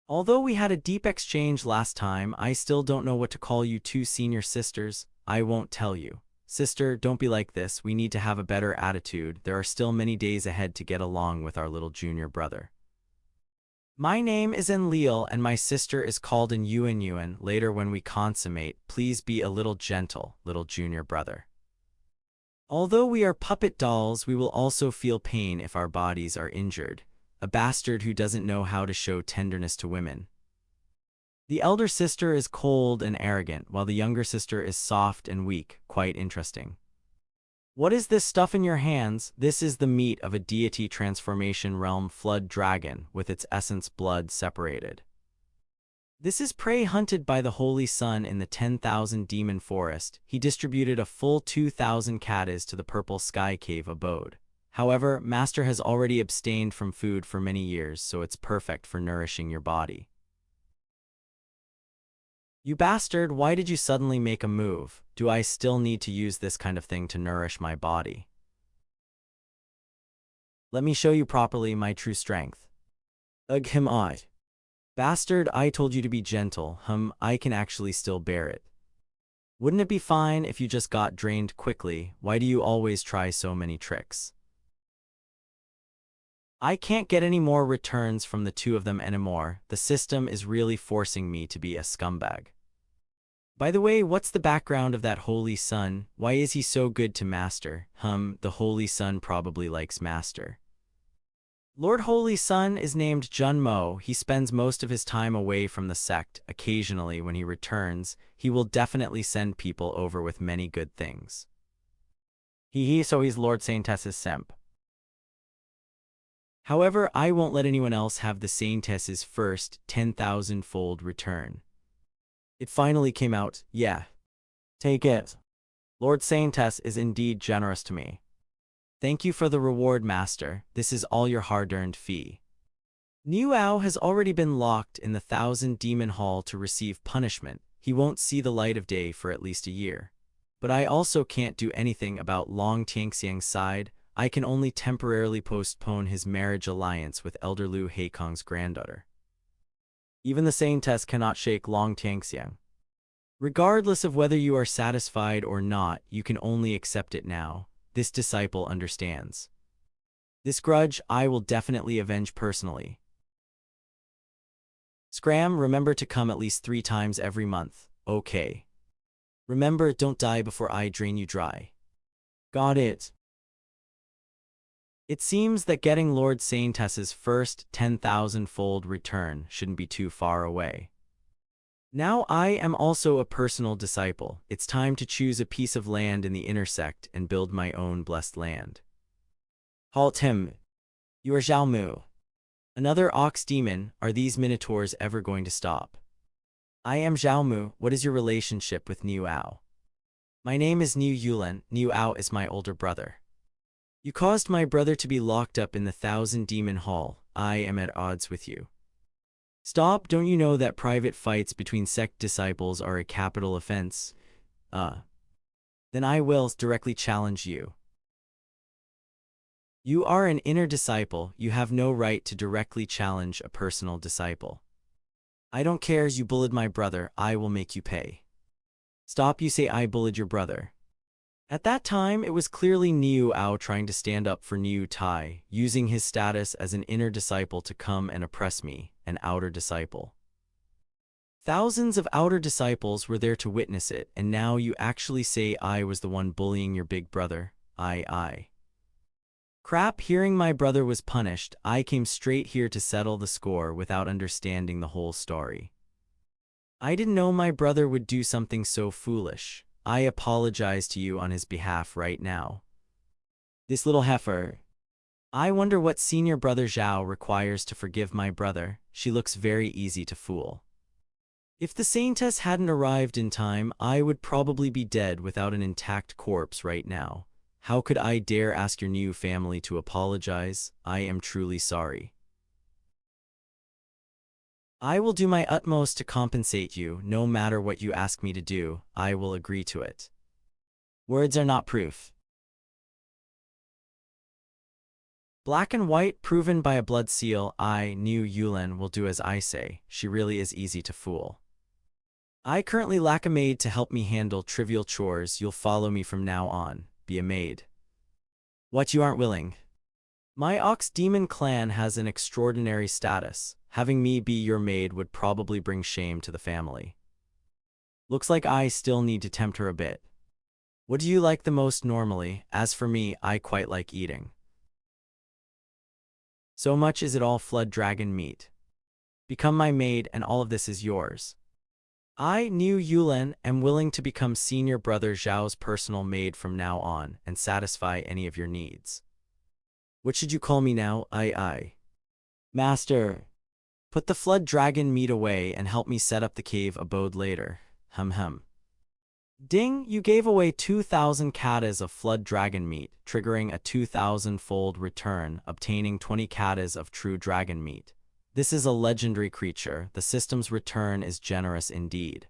Although we had a deep exchange last time, I still don't know what to call you 2 senior sisters. I won't tell you. Sister, don't be like this. We need to have a better attitude. There are still many days ahead to get along with our little junior brother. My name is Enlil and my sister is called Yuan. Later when we consummate, please be a little gentle, little junior brother. Although we are puppet dolls, we will also feel pain if our bodies are injured. A bastard who doesn't know how to show tenderness to women. The elder sister is cold and arrogant, while the younger sister is soft and weak. Quite interesting. What is this stuff in your hands? This is the meat of a deity transformation realm flood dragon, with its essence blood separated. This is prey hunted by the Holy Sun in the 10,000 demon forest. He distributed a full 2,000 katas to the purple sky cave abode. However, Master has already abstained from food for many years, so it's perfect for nourishing your body. You bastard, why did you suddenly make a move? Do I still need to use this kind of thing to nourish my body? Let me show you properly my true strength. Ugh, Bastard, I told you to be gentle. I can actually still bear it. Wouldn't it be fine if you just got drained quickly? Why do you always try so many tricks? I can't get any more returns from the 2 of them anymore. The system is really forcing me to be a scumbag. By the way, what's the background of that Holy Sun? Why is he so good to Master? The Holy Sun probably likes Master. Lord Holy Sun is named Junmo. He spends most of his time away from the sect. Occasionally, when he returns, he will definitely send people over with many good things. So he's Lord Saintess's simp. However, I won't let anyone else have the Saintess's first 10,000-fold return. It finally came out, yeah. Take it. Lord Saintess is indeed generous to me. Thank you for the reward, Master. This is all your hard-earned fee. Niuao has already been locked in the 1,000 Demon Hall to receive punishment. He won't see the light of day for at least a year. But I also can't do anything about Long Xianxia's side. I can only temporarily postpone his marriage alliance with Elder Liu Heikong's granddaughter. Even the Saintess cannot shake Long Xianxia. Regardless of whether you are satisfied or not, you can only accept it now. This disciple understands. This grudge I will definitely avenge personally. Scram, remember to come at least 3 times every month. Okay. Remember, don't die before I drain you dry. Got it. It seems that getting Lord Xianxia's first 10,000-fold return shouldn't be too far away. Now I am also a personal disciple. It's time to choose a piece of land in the intersect and build my own blessed land. Halt him. You are Zhao Mu. Another ox demon. Are these minotaurs ever going to stop? I am Zhao Mu. What is your relationship with Niu Ao? My name is Niu Yulan. Niu Ao is my older brother. You caused my brother to be locked up in the 1,000 Demon Hall. I am at odds with you. Stop, don't you know that private fights between sect disciples are a capital offense? Then I will directly challenge you. You are an inner disciple, you have no right to directly challenge a personal disciple. I don't care, you bullied my brother, I will make you pay. Stop, you say I bullied your brother. At that time, it was clearly Niu Ao trying to stand up for Niu Tai, using his status as an inner disciple to come and oppress me, an outer disciple. Thousands of outer disciples were there to witness it, and now you actually say I was the one bullying your big brother. Crap, hearing my brother was punished, I came straight here to settle the score without understanding the whole story. I didn't know my brother would do something so foolish. I apologize to you on his behalf right now. This little heifer. I wonder what senior brother Zhao requires to forgive my brother. She looks very easy to fool. If the Saintess hadn't arrived in time, I would probably be dead without an intact corpse right now. How could I dare ask your new family to apologize? I am truly sorry. I will do my utmost to compensate you. No matter what you ask me to do, I will agree to it. Words are not proof. Black and white, proven by a blood seal. I, Niu Yulan, will do as I say. She really is easy to fool. I currently lack a maid to help me handle trivial chores. You'll follow me from now on. Be a maid. What, you aren't willing? My Ox Demon clan has an extraordinary status. Having me be your maid would probably bring shame to the family. Looks like I still need to tempt her a bit. What do you like the most normally? As for me, I quite like eating. So much is it all flood dragon meat. Become my maid and all of this is yours. I, Niu Yulan, am willing to become senior brother Zhao's personal maid from now on and satisfy any of your needs. What should you call me now? Master. Put the flood dragon meat away and help me set up the cave abode later. Ding, you gave away 2,000 katas of flood dragon meat, triggering a 2,000-fold return, obtaining 20 katas of true dragon meat. This is a legendary creature. The system's return is generous indeed.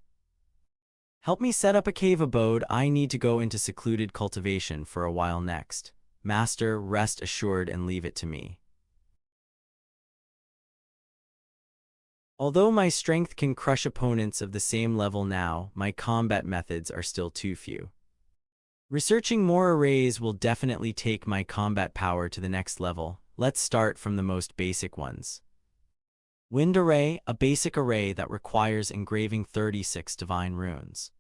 Help me set up a cave abode. I need to go into secluded cultivation for a while next. Master, rest assured and leave it to me. Although my strength can crush opponents of the same level now, my combat methods are still too few. Researching more arrays will definitely take my combat power to the next level. Let's start from the most basic ones. Wind Array, a basic array that requires engraving 36 divine runes.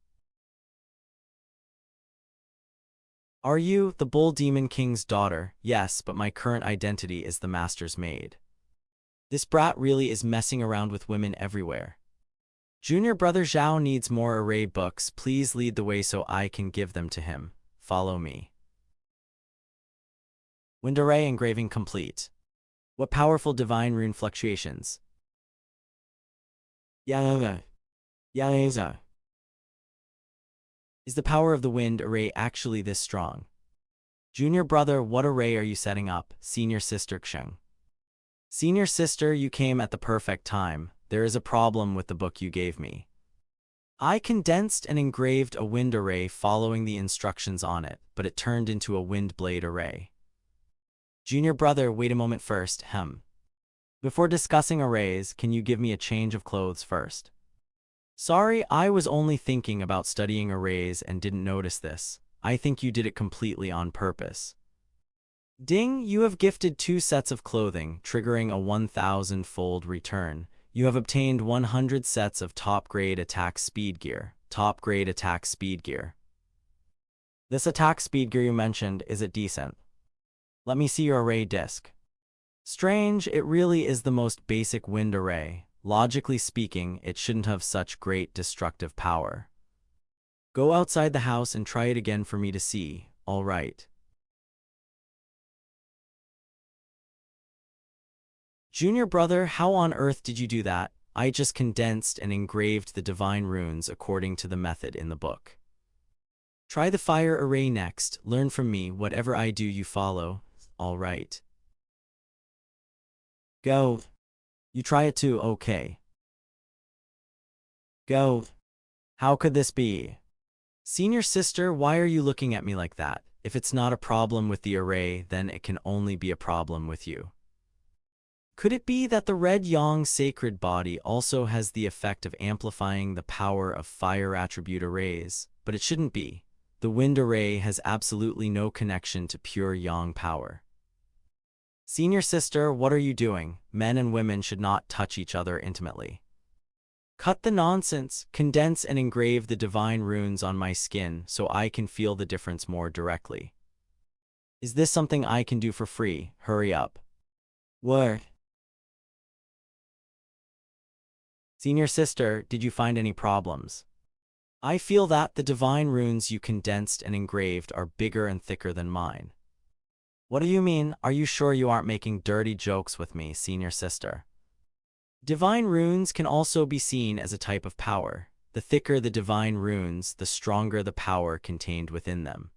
Are you the Bull Demon King's daughter? Yes, but my current identity is the Master's maid. This brat really is messing around with women everywhere. Junior brother Zhao needs more array books. Please lead the way so I can give them to him. Follow me. Wind Array engraving complete. What powerful divine rune fluctuations. Is the power of the wind array actually this strong? Junior brother, what array are you setting up? Senior sister Xiang. Senior sister, you came at the perfect time. There is a problem with the book you gave me. I condensed and engraved a wind array following the instructions on it, but it turned into a wind blade array. Junior brother, wait a moment first. Before discussing arrays, can you give me a change of clothes first? Sorry, I was only thinking about studying arrays and didn't notice this. I think you did it completely on purpose. Ding, you have gifted 2 sets of clothing, triggering a 1000-fold return. You have obtained 100 sets of top-grade attack speed gear. Top-grade attack speed gear. This attack speed gear you mentioned, is it decent? Let me see your array disk. Strange, it really is the most basic wind array. Logically speaking, it shouldn't have such great destructive power. Go outside the house and try it again for me to see, all right. Junior brother, how on earth did you do that? I just condensed and engraved the divine runes according to the method in the book. Try the fire array next. Learn from me. Whatever I do, you follow. All right. Go. You try it too, okay. Go. How could this be? Senior sister, why are you looking at me like that? If it's not a problem with the array, then it can only be a problem with you. Could it be that the red yang sacred body also has the effect of amplifying the power of fire attribute arrays? But it shouldn't be. The wind array has absolutely no connection to pure yang power. Senior sister, what are you doing? Men and women should not touch each other intimately. Cut the nonsense, condense and engrave the divine runes on my skin so I can feel the difference more directly. Is this something I can do for free? Hurry up. What? Senior sister, did you find any problems? I feel that the divine runes you condensed and engraved are bigger and thicker than mine. What do you mean? Are you sure you aren't making dirty jokes with me, senior sister? Divine runes can also be seen as a type of power. The thicker the divine runes, the stronger the power contained within them.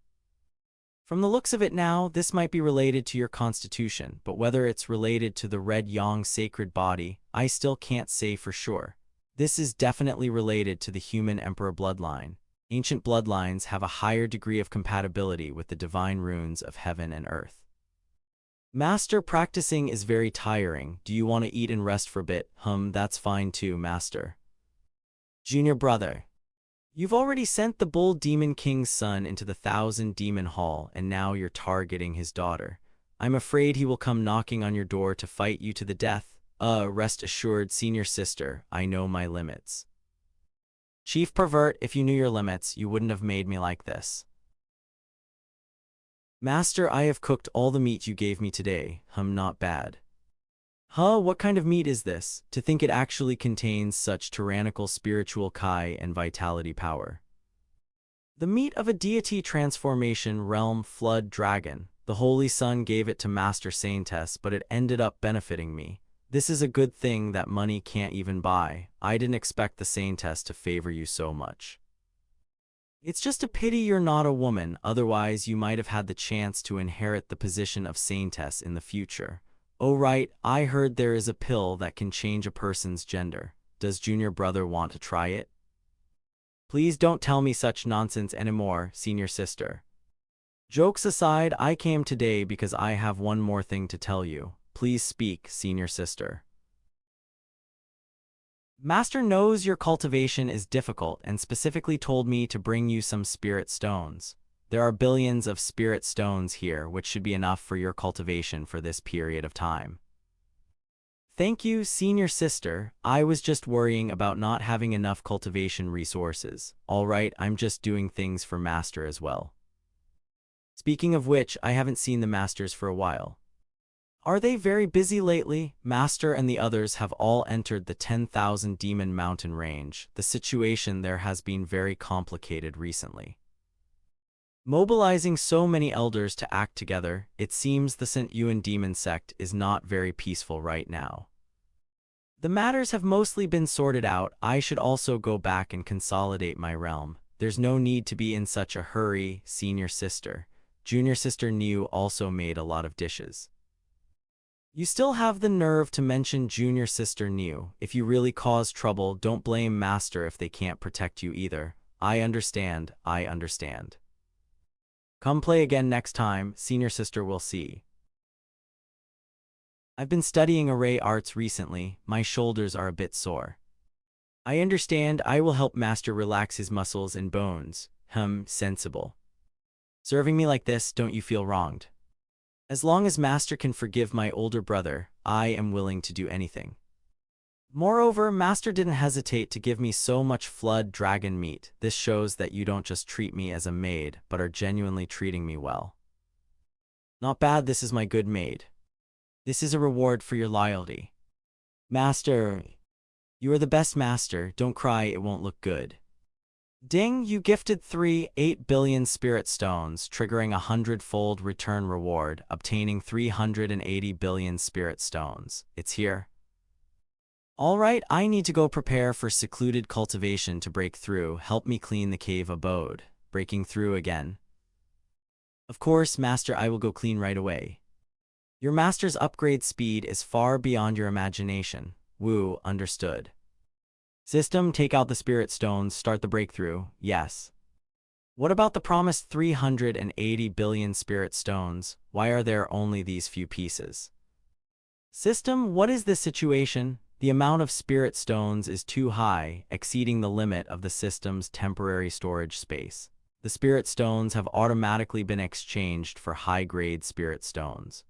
From the looks of it now, this might be related to your constitution, but whether it's related to the red yang sacred body, I still can't say for sure. This is definitely related to the human emperor bloodline. Ancient bloodlines have a higher degree of compatibility with the divine runes of heaven and earth. Master, practicing is very tiring. Do you want to eat and rest for a bit? That's fine too, master. Junior brother. You've already sent the bull demon king's son into the 1000 demon hall, and now you're targeting his daughter. I'm afraid he will come knocking on your door to fight you to the death. Rest assured, senior sister, I know my limits. Chief pervert, if you knew your limits, you wouldn't have made me like this. Master, I have cooked all the meat you gave me today. Not bad. What kind of meat is this? To think it actually contains such tyrannical spiritual kai and vitality power. The meat of a deity transformation realm flood dragon. The Holy Sun gave it to Master Saintess, but it ended up benefiting me. This is a good thing that money can't even buy. I didn't expect the Saintess to favor you so much. It's just a pity you're not a woman, otherwise you might have had the chance to inherit the position of Saintess in the future. Oh right, I heard there is a pill that can change a person's gender. Does junior brother want to try it? Please don't tell me such nonsense anymore, senior sister. Jokes aside, I came today because I have one more thing to tell you. Please speak, senior sister. Master knows your cultivation is difficult and specifically told me to bring you some spirit stones. There are billions of spirit stones here, which should be enough for your cultivation for this period of time. Thank you, senior sister. I was just worrying about not having enough cultivation resources. All right, I'm just doing things for Master as well. Speaking of which, I haven't seen the Masters for a while. Are they very busy lately? Master and the others have all entered the 10,000 Demon Mountain range. The situation there has been very complicated recently. Mobilizing so many elders to act together, it seems the St. Yuan demon sect is not very peaceful right now. The matters have mostly been sorted out. I should also go back and consolidate my realm. There's no need to be in such a hurry, senior sister. Junior sister Niu also made a lot of dishes. You still have the nerve to mention junior sister Niu. If you really cause trouble, don't blame Master if they can't protect you either. I understand, I understand. Come play again next time, senior sister will see. I've been studying array arts recently, my shoulders are a bit sore. I understand. I will help Master relax his muscles and bones. Sensible. Serving me like this, don't you feel wronged? As long as Master can forgive my older brother, I am willing to do anything. Moreover, Master didn't hesitate to give me so much flood dragon meat. This shows that you don't just treat me as a maid, but are genuinely treating me well. Not bad, this is my good maid. This is a reward for your loyalty. Master, you are the best master. Don't cry, it won't look good. Ding, you gifted 8 billion spirit stones, triggering a 100-fold return reward, obtaining 380 billion spirit stones. It's here. Alright, I need to go prepare for secluded cultivation to break through. Help me clean the cave abode. Breaking through again. Of course, Master, I will go clean right away. Your master's upgrade speed is far beyond your imagination. Woo, understood. System, take out the spirit stones, start the breakthrough. Yes. What about the promised 380 billion spirit stones? Why are there only these few pieces? System, what is this situation? The amount of spirit stones is too high, exceeding the limit of the system's temporary storage space. The spirit stones have automatically been exchanged for high-grade spirit stones.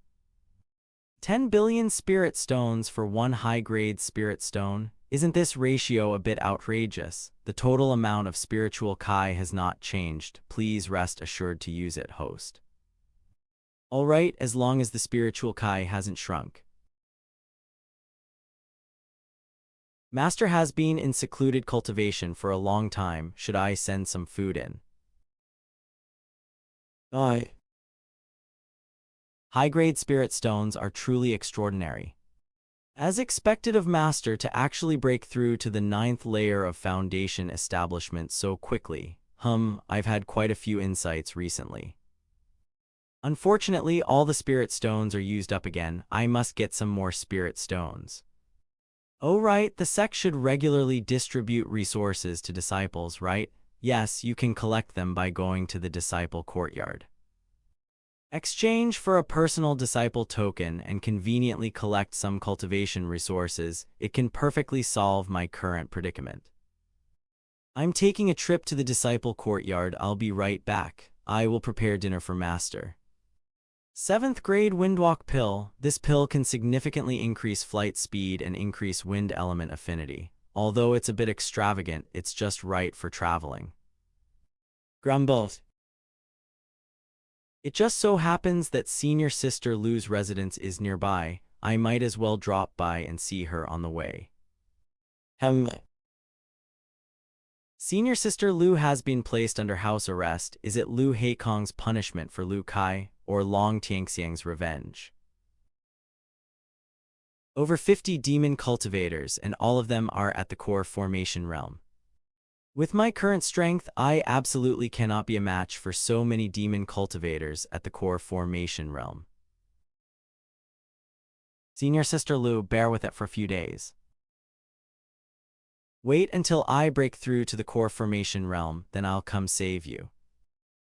10 billion spirit stones for one high-grade spirit stone? Isn't this ratio a bit outrageous? The total amount of spiritual Kai has not changed. Please rest assured to use it, host. Alright, as long as the spiritual Kai hasn't shrunk. Master has been in secluded cultivation for a long time. Should I send some food in? High-grade spirit stones are truly extraordinary. As expected of Master to actually break through to the 9th layer of foundation establishment so quickly. I've had quite a few insights recently. Unfortunately, all the spirit stones are used up again. I must get some more spirit stones. Oh right, the sect should regularly distribute resources to disciples, right? Yes, you can collect them by going to the disciple courtyard. Exchange for a personal disciple token and conveniently collect some cultivation resources. It can perfectly solve my current predicament. I'm taking a trip to the disciple courtyard. I'll be right back. I will prepare dinner for Master. 7th grade Windwalk Pill. This pill can significantly increase flight speed and increase wind element affinity. Although it's a bit extravagant, it's just right for traveling. Grumbles. It just so happens that senior sister Lu's residence is nearby. I might as well drop by and see her on the way. Senior sister Lu has been placed under house arrest. Is it Lu Heikong's punishment for Lu Kai, or Long Tianxiang's revenge? Over 50 demon cultivators, and all of them are at the core formation realm. With my current strength, I absolutely cannot be a match for so many demon cultivators at the core formation realm. Senior sister Lu, bear with it for a few days. Wait until I break through to the core formation realm, then I'll come save you.